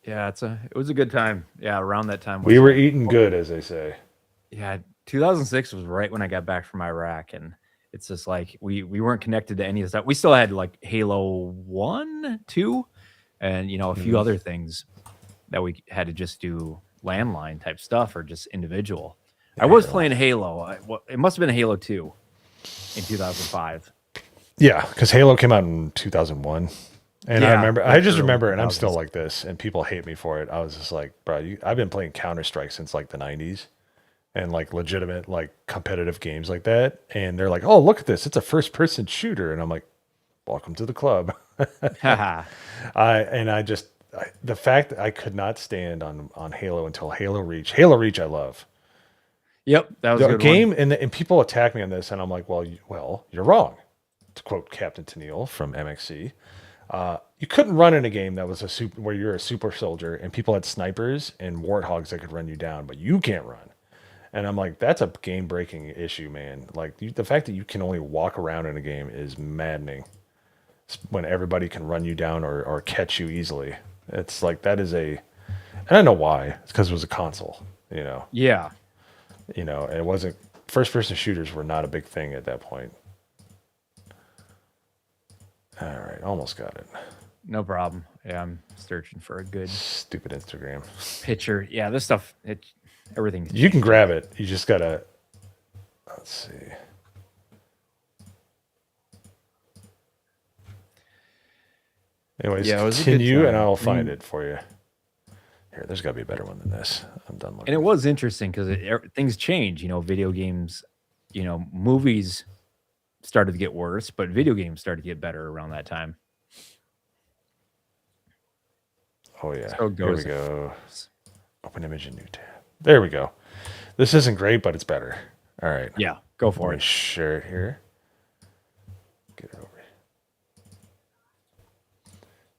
Yeah, it was a good time. Yeah, around that time. We were eating good, as they say. Yeah, 2006 was right when I got back from Iraq, and it's just like we weren't connected to any of that. We still had like Halo 1, 2, and a few other things that we had to just do landline type stuff or just individual. I was playing Halo. It must have been Halo 2 in 2005. Yeah, because Halo came out in 2001. And I just remember, and I'm still like this, and people hate me for it. I was just like, bro, I've been playing Counter-Strike since like the 90s and like legitimate, like competitive games like that. And they're like, oh, look at this. It's a first-person shooter. And I'm like, welcome to the club. The fact that I could not stand on Halo until Halo Reach. Halo Reach, I love. Yep, that was a good game, one. And people attack me on this, and I'm like, well, you're wrong. To quote Captain Tennille from MXC. You couldn't run in a game that was a super where you're a super soldier and people had snipers and warthogs that could run you down, but you can't run. And I'm like, that's a game breaking issue, man. Like the fact that you can only walk around in a game is maddening. When everybody can run you down or catch you easily, it's like that is a. And I know why. It's because it was a console. Yeah. And it wasn't first person shooters were not a big thing at that point. All right, almost got it. No problem. Yeah, I'm searching for a good Stupid Instagram. picture. Yeah, this stuff, everything's You can grab it. You just gotta. Let's see. Anyways, Yeah, it was a good continue and time. I'll find it for you. Here, there's got to be a better one than this. I'm done looking. And it was interesting because things change. Video games, movies started to get worse, but video games started to get better around that time. Oh, yeah. So it Here we goes. go. Open image in new tab. There we go. This isn't great, but it's better. All right. Yeah, go for Let me it. share it here. Get it over.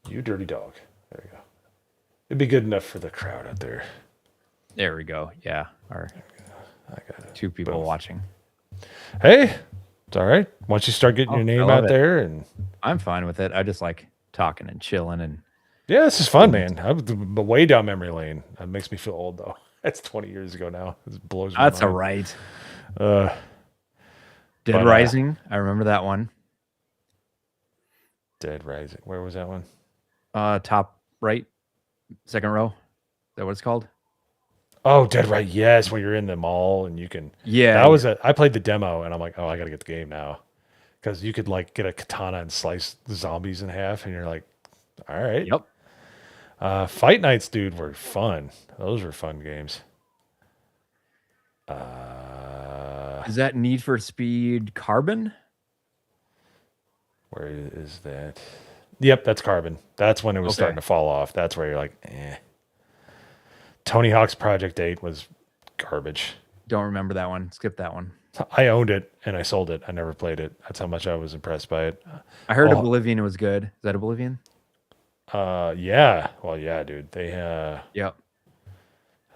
You dirty dog. There we go. It'd be good enough for the crowd out there. There we go. Yeah, our I got it. 2 people Boom. watching. Hey, it's all right. Once you start getting your I name love out it. there, and I'm fine with it. I just like talking and chilling and yeah, this is fun, man. I'm way down memory lane. That makes me feel old, though. That's 20 years ago now. It blows my that's all mind. right. Uh, Dead but, Rising. I remember that one. Dead Rising. Where was that one? Top right, second row. Is that what it's called? Oh, Dead Right. Yes, when you're in the mall and you can. Yeah. That was I played the demo and I'm like, oh, I got to get the game now. Because you could like get a katana and slice the zombies in half. And you're like, all right. Yep. Fight nights, dude, were fun. Those were fun games. Is that Need for Speed Carbon? Where is that? Yep, that's Carbon. That's when it was starting to fall off. That's where you're like, eh. Tony Hawk's Project 8 was garbage. Don't remember that one. Skip that one. I owned it and I sold it. I never played it. That's how much I was impressed by it. I heard Oblivion was good. Is that Oblivion? Yeah. Well, yeah, dude. They Yep.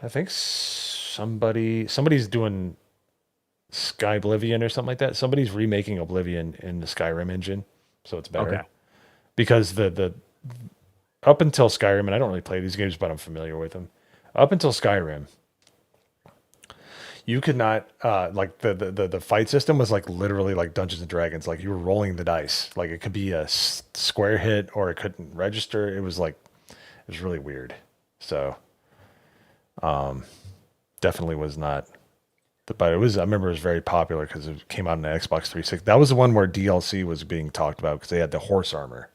I think somebody's doing Sky Oblivion or something like that. Somebody's remaking Oblivion in the Skyrim engine, so it's better. Okay. Because the up until Skyrim, and I don't really play these games, but I'm familiar with them. Up until Skyrim, you could not like the fight system was like literally like Dungeons and Dragons. Like you were rolling the dice. Like it could be a square hit or it couldn't register. It was really weird. So, definitely was not. But I remember it was very popular because it came out on the Xbox 360. That was the one where DLC was being talked about because they had the horse armor.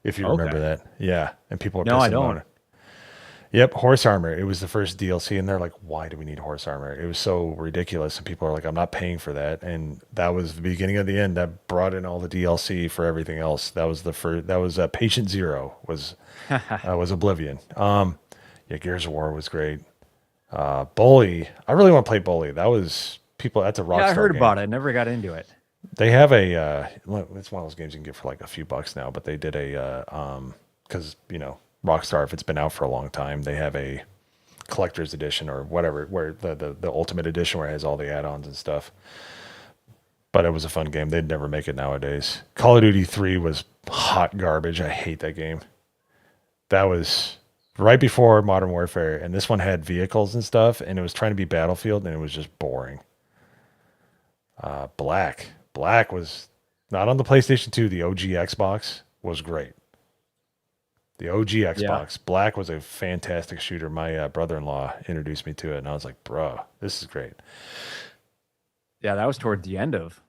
If you remember that, yeah, and people were No, I pissing don't. on it. Yep, horse armor. It was the first DLC, and they're like, "Why do we need horse armor?" It was so ridiculous, and people are like, "I'm not paying for that." And that was the beginning of the end. That brought in all the DLC for everything else. That was the first. That was Patient Zero was Oblivion. Yeah, Gears of War was great. Bully. I really want to play Bully. That was people. That's a Rockstar. Yeah, I heard game. about it. Never got into it. They have a. It's one of those games you can get for like a few bucks now, but they did because Rockstar, if it's been out for a long time, they have a collector's edition or whatever, where the ultimate edition where it has all the add-ons and stuff. But it was a fun game. They'd never make it nowadays. Call of Duty 3 was hot garbage. I hate that game. That was right before Modern Warfare, and this one had vehicles and stuff, and it was trying to be Battlefield, and it was just boring. Black was not on the PlayStation 2. The OG Xbox was great. The OG Xbox. Yeah. Black was a fantastic shooter. My brother-in-law introduced me to it, and I was like, bro, this is great. Yeah, that was toward the end of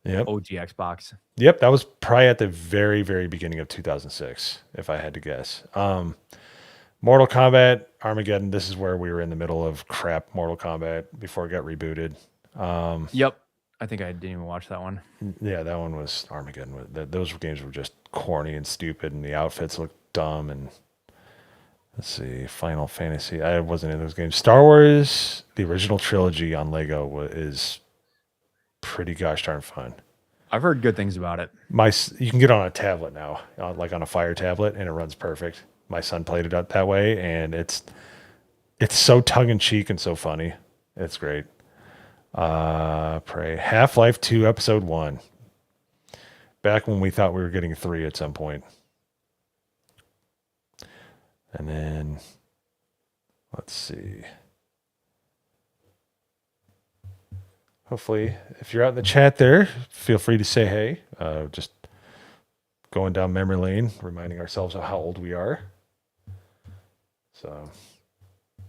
OG Xbox. Yep, that was probably at the very, very beginning of 2006, if I had to guess. Mortal Kombat, Armageddon, this is where we were in the middle of crap Mortal Kombat before it got rebooted. Yep. I think I didn't even watch that one. Yeah, that one was Armageddon. Those games were just corny and stupid, and the outfits looked dumb. And let's see, Final Fantasy. I wasn't in those games. Star Wars, the original trilogy on Lego is pretty gosh darn fun. I've heard good things about it. You can get it on a tablet now, like on a Fire tablet, and it runs perfect. My son played it out that way, and it's so tongue in cheek and so funny. It's great. Pray Half-Life 2 Episode 1. Back when we thought we were getting 3 at some point. And then let's see. Hopefully, if you're out in the chat there, feel free to say hey. Just going down memory lane, reminding ourselves of how old we are. So,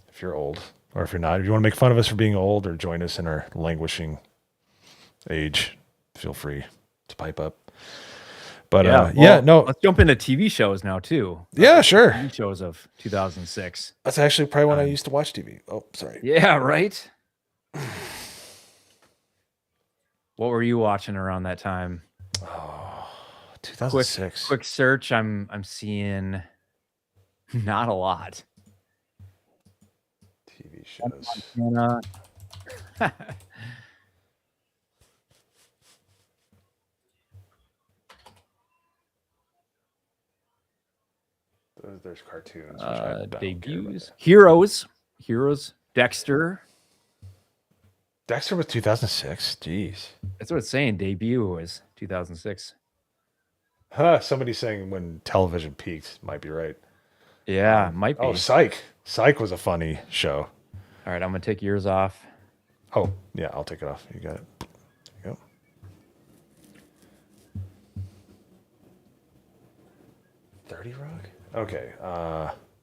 if you're old, or if you're not, if you want to make fun of us for being old or join us in our languishing age, feel free to pipe up. But no. Let's jump into TV shows now too. Yeah, sure. TV shows of 2006. That's actually probably when I used to watch TV. Oh, sorry. Yeah, right. What were you watching around that time? Oh, 2006. Quick search. I'm seeing not a lot. TV shows. There's cartoons. Debuts. Heroes. Dexter. Dexter was 2006. Jeez. That's what it's saying. Debut was 2006. Huh. Somebody's saying when television peaked. Might be right. Yeah, might be. Oh, Psych. Psych was a funny show. All right, I'm going to take yours off. Oh, yeah, I'll take it off. You got it. There you go. 30 Rock? Okay.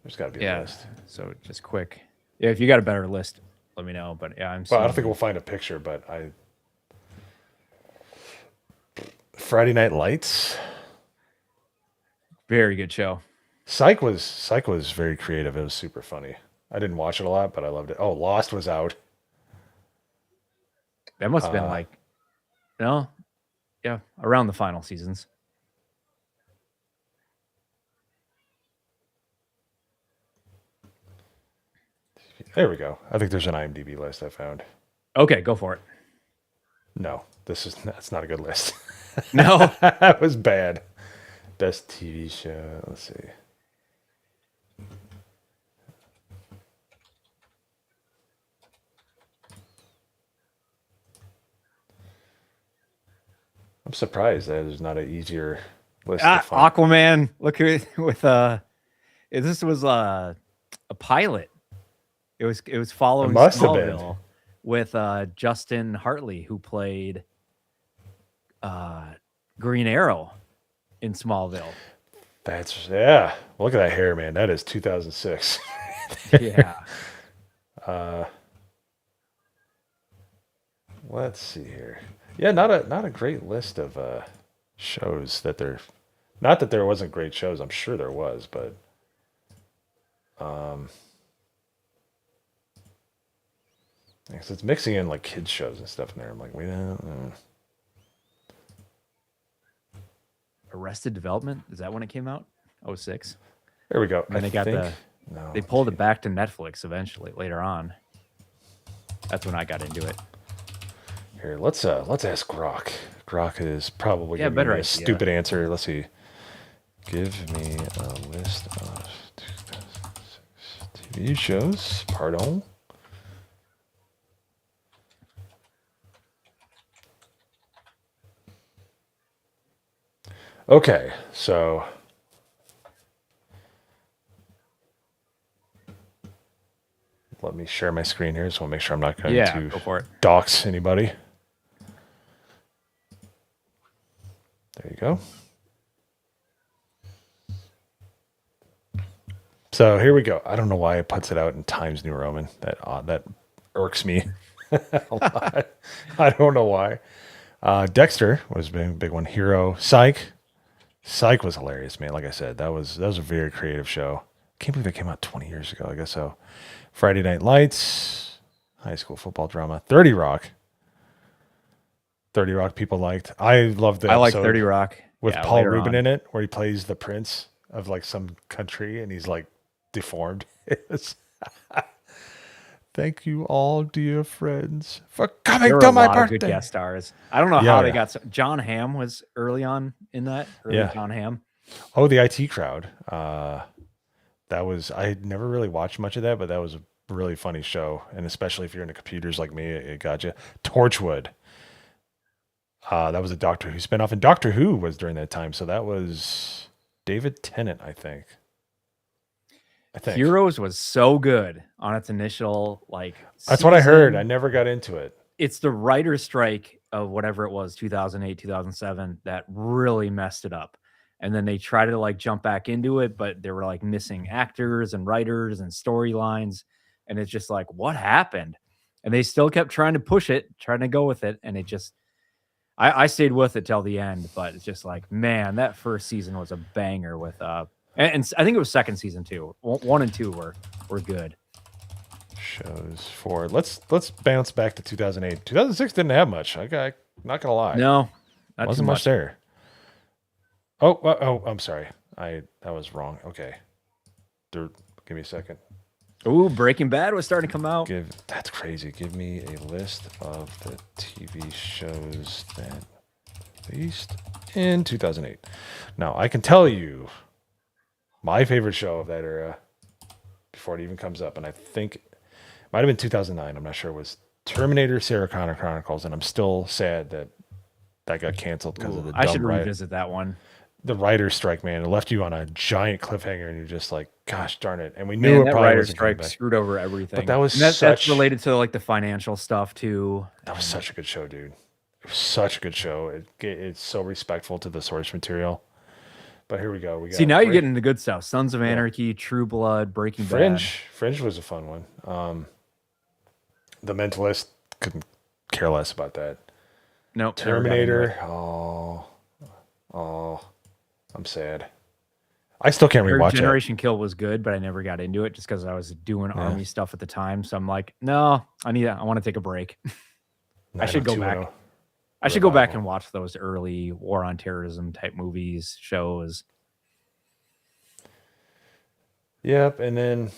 There's got to be a list. So just quick. Yeah, if you got a better list, let me know. But yeah, Well, I don't think we'll find a picture, but Friday Night Lights. Very good show. Psych was very creative. It was super funny. I didn't watch it a lot, but I loved it. Oh, Lost was out. That must have been around the final seasons. There we go. I think there's an IMDb list I found. Okay, go for it. No, that's not a good list. No, that was bad. Best TV show. Let's see. I'm surprised that there's not an easier list to find. Aquaman. Look with this was a pilot. It was following Smallville with Justin Hartley, who played Green Arrow in Smallville. Look at that hair, man. That is 2006. Yeah. Let's see here. Yeah, not a great list of shows that there. Not that there wasn't great shows. I'm sure there was, but because it's mixing in like kids shows and stuff in there. I'm like, wait. Arrested Development, is that when it came out? 06. There we go. And they pulled it back to Netflix eventually later on. That's when I got into it. Here, let's ask Grok. Grok is probably giving me a stupid answer. Let's see. Give me a list of 2006 TV shows. Pardon. Okay, so let me share my screen here. So I'll make sure I'm not going to go for it. Dox anybody. There you go. So here we go. I don't know why it puts it out in Times New Roman. That irks me a lot. I don't know why. Dexter was a big one. Hero, Psych. Psych was hilarious, man. Like I said, that was a very creative show. Can't believe it came out 20 years ago. I guess so. Friday Night Lights, high school football drama. 30 Rock. 30 Rock people liked. I loved the I like 30 Rock with Paul Rubin in it, where he plays the prince of like some country and he's like deformed. Thank you all, dear friends, for There coming were to a my lot of good birthday. guest stars. I don't know Yeah, how they yeah, got John Hamm was early on in that. Early yeah. John Hamm. Oh, the IT crowd. That was I had never really watched much of that, but that was a really funny show, and especially if you're into computers like me, it got you. Torchwood. That was a Doctor Who spinoff, and Doctor Who was during that time, so that was David Tennant, I think. Heroes was so good on its initial That's what I heard. I season. never got into it. It's the writer's strike of whatever it was, 2008, 2007, that really messed it up. And then they try to jump back into it, but they were missing actors and writers and storylines. And it's just like, what happened? And they still kept trying to push it, trying to go with it. And it just, I stayed with it till the end, but it's just like, man, that first season was a banger with, and I think it was second season too. 1 and 2 were good. Shows for let's bounce back to 2008. 2006 didn't have much. Not gonna lie. No, not wasn't too much there. Oh, I'm sorry. That was wrong. Okay. Give me a second. Ooh, Breaking Bad was starting to come out. That's crazy. Give me a list of the TV shows that released in 2008. Now, I can tell you my favorite show of that era before it even comes up, and I think it might have been 2009. I'm not sure. Was Terminator Sarah Connor Chronicles, and I'm still sad that got canceled because of the I should revisit that one. The writer's strike, man. It left you on a giant cliffhanger, and you're just like, gosh darn it. And we knew it that probably writer's wasn't coming strike back. screwed over everything. But that was that's related to the financial stuff too. That was such a good show, dude. It was such a good show. It's so respectful to the source material. But here we go. See, now you're getting the good stuff. Sons of Anarchy, True Blood, Breaking Bad. Fringe was a fun one. The Mentalist, couldn't care less about that. No, nope, Terminator. Oh, I'm sad. I still can't rewatch it. Generation Kill was good, but I never got into it just because I was doing army stuff at the time. So I'm like, no, I want to take a break. I should go back. I should go back and watch those early war on terrorism type movies, shows. Yep, and then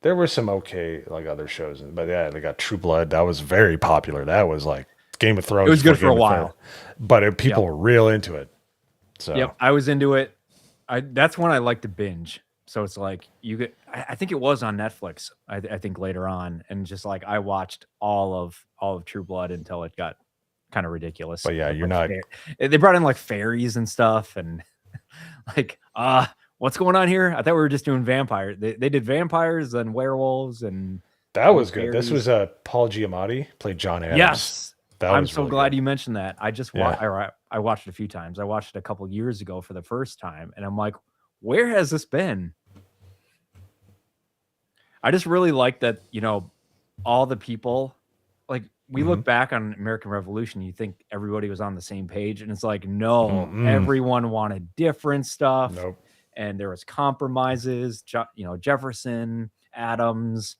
there were some okay other shows, but yeah, they got True Blood. That was very popular. That was like Game of Thrones. It was good for a while, but people were real into it. So yep, I was into it. That's when I like to binge. So it's like I think it was on Netflix. I think later on, and just I watched all of True Blood until it got kind of ridiculous. But yeah, you're not. They brought in fairies and stuff, and what's going on here? I thought we were just doing vampires. They did vampires and werewolves, and that was good. This was Paul Giamatti played John Adams. Yes. I'm so really glad good. you mentioned that. I just I watched it a few times. I watched it a couple years ago for the first time, and I'm like, where has this been? I just really like that, all the people, we look back on American Revolution, you think everybody was on the same page, and it's like, no, everyone wanted different stuff. Nope. And there was compromises, Jefferson, Adams,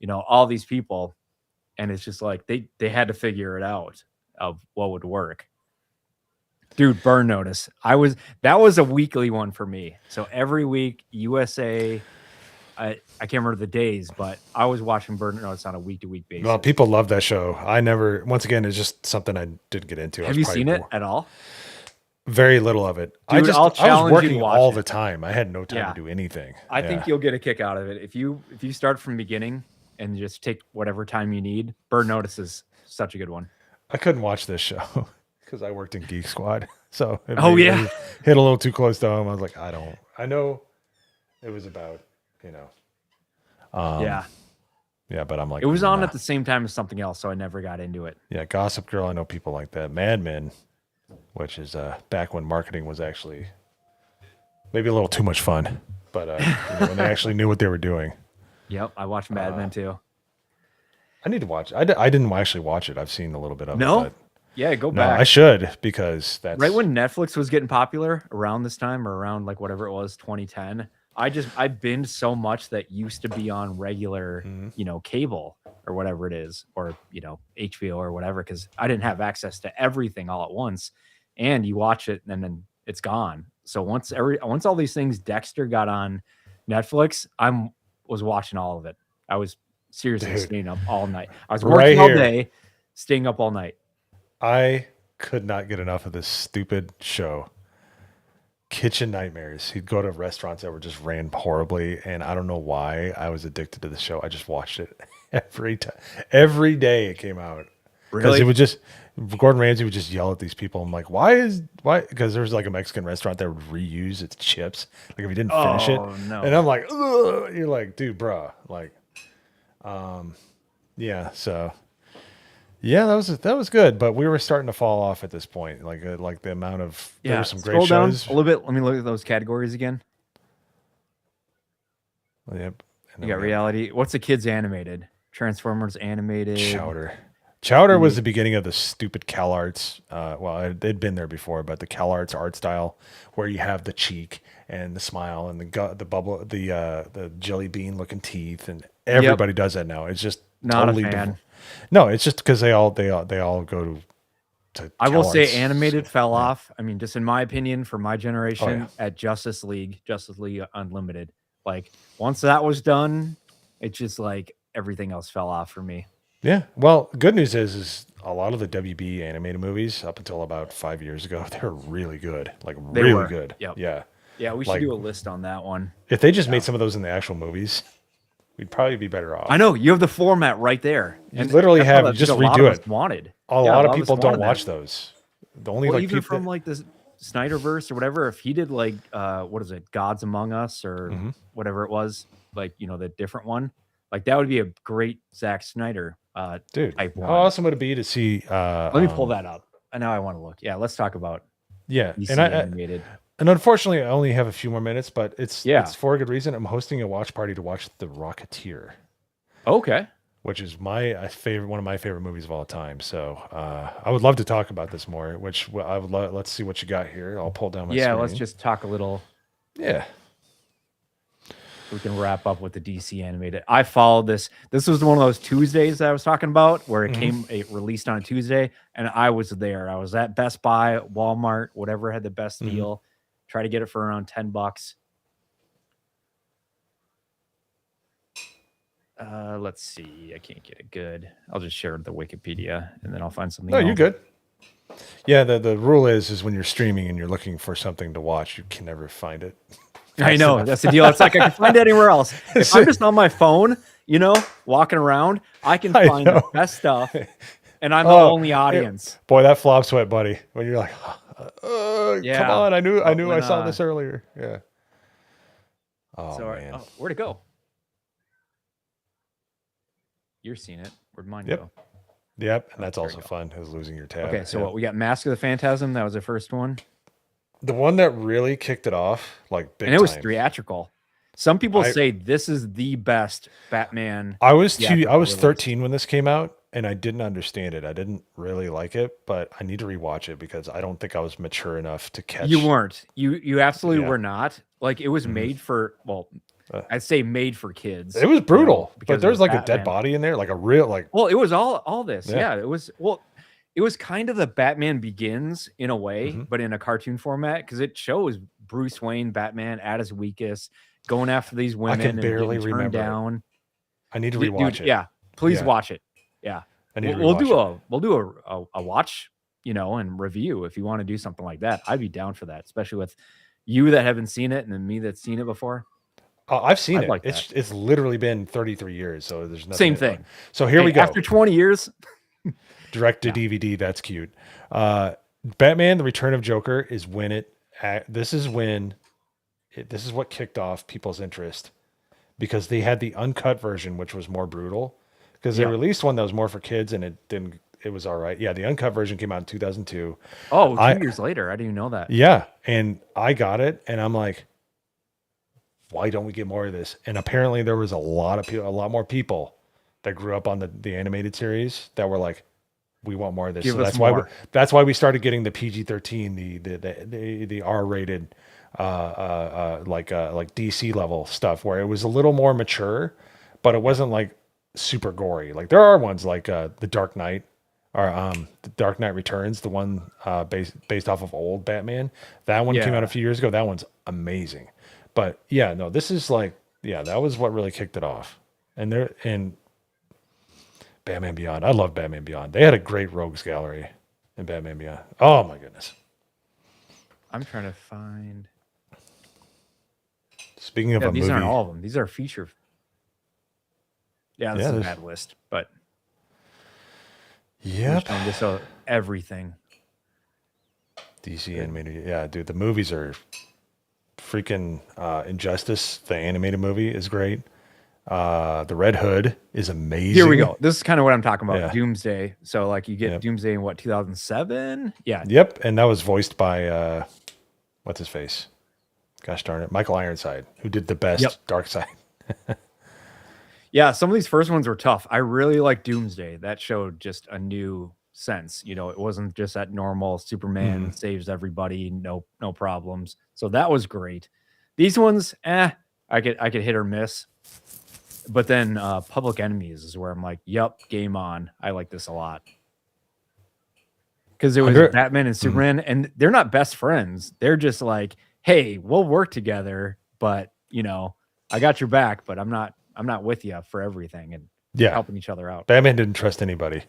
all these people. And it's just like they had to figure it out of what would work. Dude, Burn Notice. That was a weekly one for me. So every week, USA, I can't remember the days, but I was watching Burn Notice on a week-to-week basis. Well, people love that show. Once again, it's just something I didn't get into. Have you seen it at all? Very little of it. Dude, I was working all the time. I had no time to do anything. I think you'll get a kick out of it. If you start from the beginning and just take whatever time you need, Burn Notice is such a good one. I couldn't watch this show because I worked in Geek Squad. So hit a little too close to home. I was like, I know it was about, yeah, but I'm like, it was on at the same time as something else, so I never got into it. Yeah, Gossip Girl, I know people like that. Mad Men, which is back when marketing was actually maybe a little too much fun, but when they actually knew what they were doing. Yep, I watched Mad Men too. I need to watch it. I didn't actually watch it. I've seen a little bit of it. No? Yeah, go back. I should, because that's right when Netflix was getting popular around this time, or around whatever it was, 2010. I binged so much that used to be on regular, cable or whatever it is, or HBO or whatever, because I didn't have access to everything all at once. And you watch it and then it's gone. So once all these things, Dexter got on Netflix, was watching all of it. I was seriously Dude, staying up all night. I was right working all here. day, staying up all night. I could not get enough of this stupid show. Kitchen Nightmares. He'd go to restaurants that were just ran horribly, and I don't know why I was addicted to the show. I just watched it every time, every day it came out. Because it Really? would just Gordon Ramsay would just yell at these people. I'm like, why? Because there was like a Mexican restaurant that would reuse its chips, like if you didn't finish it, Oh no. and I'm like, ugh. You're like, dude, bruh, like, yeah. So yeah, that was good, but we were starting to fall off at this point. Like the amount of there Yeah. were some Scroll great down shows. a little bit. Let me look at those categories again. Yep. And You then got we have reality. What's the kids animated? Transformers animated. Chowder. Chowder was The- the beginning of the stupid CalArts. Well, it'd been there before, but the CalArts art style, where you have the cheek and the smile and the gut, the bubble, the jelly bean looking teeth, and everybody does that now. It's just Not totally a fan. no, it's just because they all go to I will say CalArts. animated fell Yeah. off. I mean, just in my opinion, for my generation, yeah. at Justice League Unlimited. Like once that was done, it just like everything else fell off for me. Yeah. Well, good news is a lot of the WB animated movies up until about 5 years ago, they're really good. Like They really were. good. Yep. Yeah. Yeah, we should Like- do a list on that one. If they just made some of those in the actual movies, we'd probably be better off. I know you have the format right there. You literally that's have what just a lot redo of it. us wanted. A Yeah, lot of us people don't wanted that. watch those. The only Well, like even people from like the Snyderverse or whatever, if he did like what is it, Gods Among Us or Mhm. whatever it was, like the different one, like that would be a great Zack Snyder dude. type How one. awesome would it be to see? Let me pull that up. And now I want to look. Yeah, let's talk about Yeah, DC and animated. and unfortunately, I only have a few more minutes, but it's Yeah. it's for a good reason. I'm hosting a watch party to watch The Rocketeer, Okay. which is my favorite, one of my favorite movies of all time. So I would love to talk about this more. Which I would love. Let's see what you got here. I'll pull down my Yeah, screen. let's just talk a little. yeah. We can wrap up with the DC animated. I followed this. This was one of those Tuesdays that I was talking about where it released on a Tuesday, and I was there. I was at Best Buy, Walmart, whatever had the best deal. Try to get it for around $10. Let's see. I can't get it good. I'll just share the Wikipedia and then I'll find something. No, you're else. good. Yeah, the rule is when you're streaming and you're looking for something to watch, you can never find it. I know. That's the deal. It's like I can find it anywhere else. If I'm just on my phone, walking around, I can I find the know. best stuff. And I'm the Oh, only audience. Boy, that flop sweat, buddy. When you're like, Yeah. come on, I knew When, I saw this earlier. Yeah. Oh So, man. where'd it go? You're seeing it. Where'd mine Yep. go? Yep, and that's there we also go. fun is losing your tab. Okay, so Yeah. what we got? Mask of the Phantasm. That was the first one, The one that really kicked it off, like big and it was time. theatrical. Some people I- say this is the best Batman. I was theatrical I was release. 13 when this came out, and I didn't understand it. I didn't really like it, but I need to rewatch it because I don't think I was mature enough to catch. You weren't. You absolutely Yeah. were not. Like it was made for. Well, I'd say made for kids. It was brutal, but because there's of like a Batman. dead body in there, like a real like. Well, it was all this. Yeah. Yeah, it was. Well, it was kind of the Batman Begins in a way, but in a cartoon format because it shows Bruce Wayne, Batman at his weakest, going after these women can and barely getting turned remember it. down. I need to Dude, rewatch it. Yeah, please Yeah. watch it. Yeah, I need to we'll rewatch do a watch, and review if you want to do something like that. I'd be down for that, especially with you that haven't seen it and then me that's seen it before. I've seen I'd it. like It's literally been 33 years, so there's nothing. Same thing. So here Hey, we go. After 20 years, Direct to DVD. That's cute. Batman: The Return of Joker is when this is what kicked off people's interest because they had the uncut version, which was more brutal. Because they Yeah. released one that was more for kids, and it didn't. It was all right. Yeah, the uncut version came out in 2002. 2 years later, I didn't even know that. Yeah, and I got it, and I'm like, why don't we get more of this? And apparently, there was a lot of people, a lot more people that grew up on the animated series that were like, we want more of this. Give So us that's why more. that's why we started getting the PG-13, the R-rated, like DC level stuff, where it was a little more mature, but it wasn't like super gory. Like there are ones like the Dark Knight. Or the Dark Knight Returns, the one based off of old Batman. That one came Yeah. out a few years ago. That one's amazing. But yeah, no, this is like, yeah, that was what really kicked it off. and they're in Batman Beyond. I love Batman Beyond. They had a great rogues gallery in Batman Beyond. Oh my goodness. I'm trying to find. Speaking of Yeah, a these movie, aren't all of them. These are feature. Yeah, this is a there's- bad list, but yep. just everything. DC animated. Yeah, dude, the movies are freaking Injustice. The animated movie is great. The Red Hood is amazing. Here we go. This is kind of what I'm talking about. Yeah. Doomsday. So like you get Yep. Doomsday in what 2007? Yeah. Yep, and that was voiced by what's his face? Gosh darn it, Michael Ironside, who did the best Yep. Darkseid. Yeah, some of these first ones were tough. I really like Doomsday. That showed just a new sense. You know, it wasn't just that normal Superman saves everybody, no problems. So that was great. These ones, I could hit or miss. But then Public Enemies is where I'm like, yep, game on. I like this a lot. Because it was Batman and Superman, and they're not best friends. They're just like, hey, we'll work together, but you know, I got your back, but I'm not with you for everything, and helping each other out. Batman didn't trust anybody.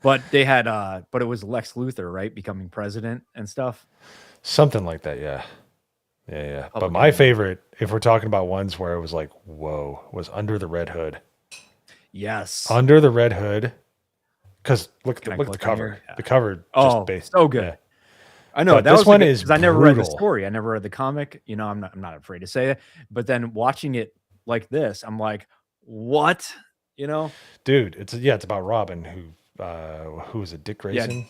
But they had but it was Lex Luthor, right, becoming president and stuff. Something like that, yeah. But my favorite, if we're talking about ones where it was like, whoa, was Under the Red Hood. Yes. Under the Red Hood. Because look at the cover. Yeah. The cover just so good. Yeah. I know but that this was one is I never read the brutal. story. I never read the comic. You know, I'm not afraid to say it. But then watching it like this, I'm like, what? You know, dude, it's about Robin, who is it? Dick Grayson.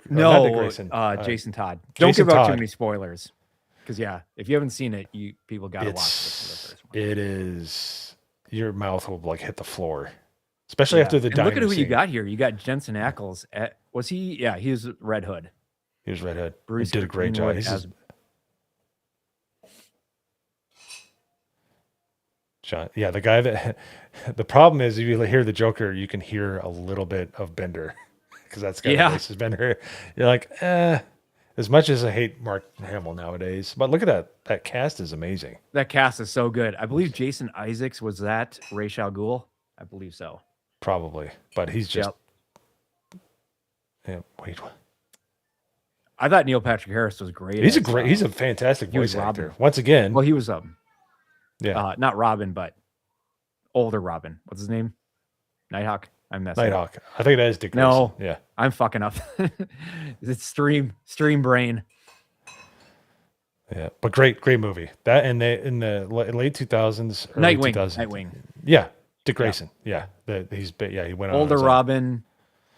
Not Dick Grayson. Jason Todd. Don't give out too many spoilers, because if you haven't seen it, people gotta watch this for the first one. It is, your mouth will like hit the floor, especially after the. And look at who you got here. You got Jensen Ackles. Was he? Yeah, he was Red Hood. He was Red Hood. Bruce he did a great job. John, yeah, the guy that. The problem is, if you hear the Joker, you can hear a little bit of Bender, because that's got the voice is Bender. You're like, as much as I hate Mark Hamill nowadays, but look at that. That cast is amazing. That cast is so good. I believe Jason Isaacs was that Ra's al Ghul. I believe so. Probably, but he's just. Yeah, wait. I thought Neil Patrick Harris was great. He's he's a fantastic voice actor. Robin. Once again, well, he was not Robin, but older Robin. What's his name? Nighthawk. I'm messing. Nighthawk. I think that is Dick Grayson. No, yeah, I'm fucking up. It's stream brain. Yeah, but great movie. That in the late 2000s, Nightwing. Yeah, Dick Grayson. Yeah, he went on older Robin.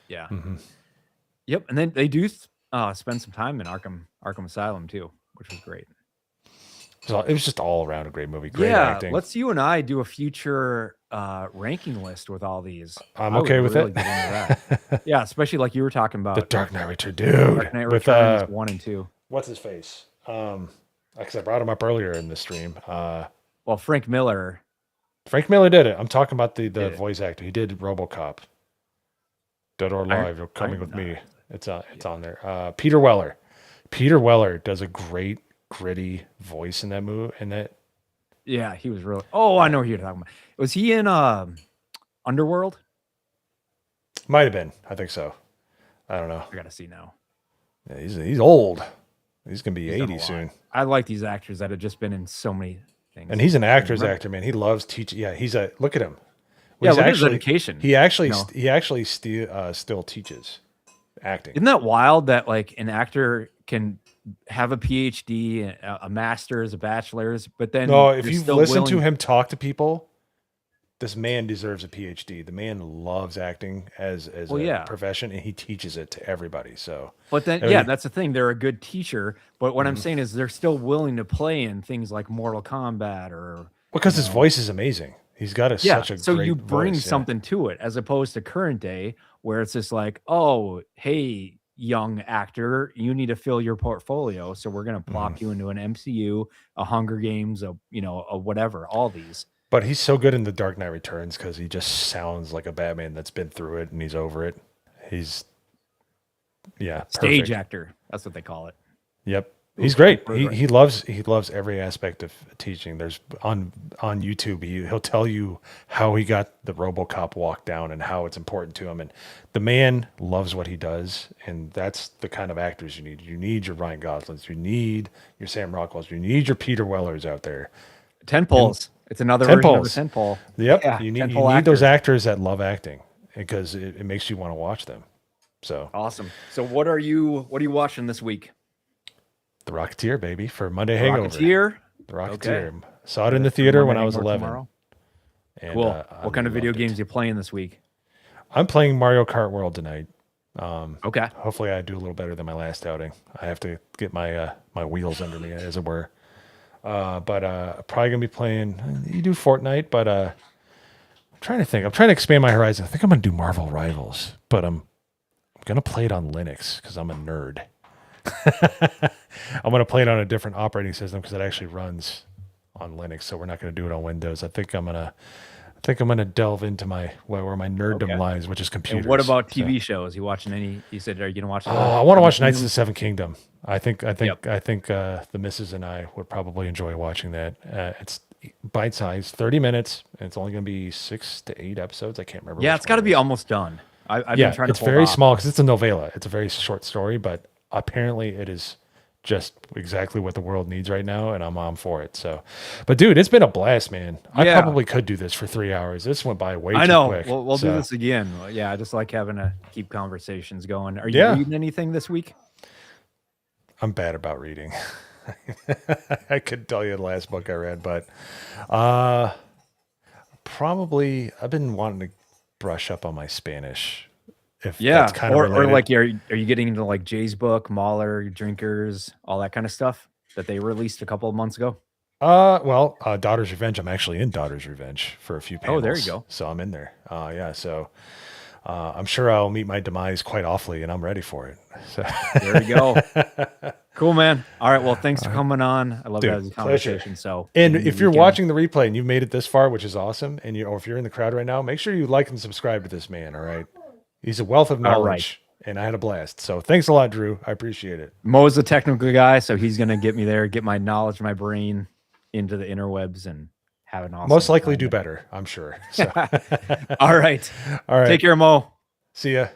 Yeah. Mm-hmm. Yep, and then they do spend some time in Arkham Asylum too, which was great. So it was just all around a great movie. Great acting. Let's you and I do a future ranking list with all these. I'm okay with it. Get into that. Yeah, especially like you were talking about the Dark Knight Returns, dude. Dark Knight Returns 1 and 2. What's his face? Because I brought him up earlier in the stream. Well, Frank Miller. Frank Miller did it. I'm talking about the voice actor. He did RoboCop. Dead or Alive, You're Coming With Me. It's on there. Peter Weller. Peter Weller does a great gritty voice in that movie. Yeah, he was really. Oh, I know who you're talking about. Was he in Underworld? Might have been. I think so. I don't know. I gotta see now. Yeah, he's old. He's gonna be 80 soon. I like these actors that have just been in so many things. And he's an actor's actor, man. He loves teaching. Yeah, look at him. Well, look at his education. He actually still teaches acting. Isn't that wild that like an actor can have a PhD, a master's, a bachelor's, but then if you listen to him talk to people, this man deserves a PhD. The man loves acting as a profession, and he teaches it to everybody. So, but then that's the thing. They're a good teacher, but what I'm saying is they're still willing to play in things like Mortal Kombat or because his voice is amazing. He's got such a so great you bring voice, something to it, as opposed to current day where it's just like, oh, hey, young actor, you need to fill your portfolio, so we're gonna plop you into an MCU, a Hunger Games, a whatever, all these. But he's so good in The Dark Knight Returns because he just sounds like a Batman that's been through it and he's over it. He's stage actor. That's what they call it. Yep. He's great. He loves every aspect of teaching. There's on YouTube, he'll tell you how he got the RoboCop walk down and how it's important to him. And the man loves what he does, and that's the kind of actors you need. You need your Ryan Goslings, you need your Sam Rockwells, you need your Peter Wellers out there. Tent poles. It's another version of a tent pole. Yep. Yeah, you need those actors that love acting because it makes you want to watch them. So awesome. So what are you watching this week? The Rocketeer, baby, for Monday Hangover. Rocketeer? The Rocketeer. Okay. Saw it in the theater when I was 11. And, cool. What kind of video games are you playing this week? I'm playing Mario Kart World tonight. Okay. Hopefully I do a little better than my last outing. I have to get my my wheels under me, as it were. But probably going to be playing, you do Fortnite, but I'm trying to think. I'm trying to expand my horizon. I think I'm going to do Marvel Rivals, but I'm going to play it on Linux because I'm a nerd. I'm going to play it on a different operating system because it actually runs on Linux. So we're not going to do it on Windows. I think I'm going to delve into where my nerddom lies, which is computers. And what about TV shows? You watching any? You said, are you going to watch? I want to watch Knights of the Seven Kingdom. I think the missus and I would probably enjoy watching that. It's bite size, 30 minutes, and it's only going to be 6 to 8 episodes. I can't remember. Yeah, it's got to be almost done. I've been trying to. It's very small because it's a novella. It's a very short story, but apparently it is just exactly what the world needs right now, and I'm on for it. So, but dude, it's been a blast, man. I probably could do this for 3 hours. This went by way too quick. We'll do this again. Yeah, I just like having to keep conversations going. Are you reading anything this week? I'm bad about reading. I could tell you the last book I read, but probably I've been wanting to brush up on my Spanish. That's kind of or like are you getting into like Jay's book, Mahler, Drinkers, all that kind of stuff that they released a couple of months ago? Daughter's Revenge. I'm actually in Daughter's Revenge for a few panels. Oh, there you go. So I'm in there. So I'm sure I'll meet my demise quite awfully, and I'm ready for it. So there you go. Cool, man. All right. Well, thanks for coming on. I love having this conversation. So, and if you're watching the replay and you've made it this far, which is awesome, and or if you're in the crowd right now, make sure you like and subscribe to this man. All right. He's a wealth of knowledge, and I had a blast. So thanks a lot, Drew. I appreciate it. Mo's a technical guy, so he's going to get me there, get my knowledge, my brain into the interwebs, and have an awesome most likely do better, I'm sure. So. All right. All right. Take care, Mo. See ya.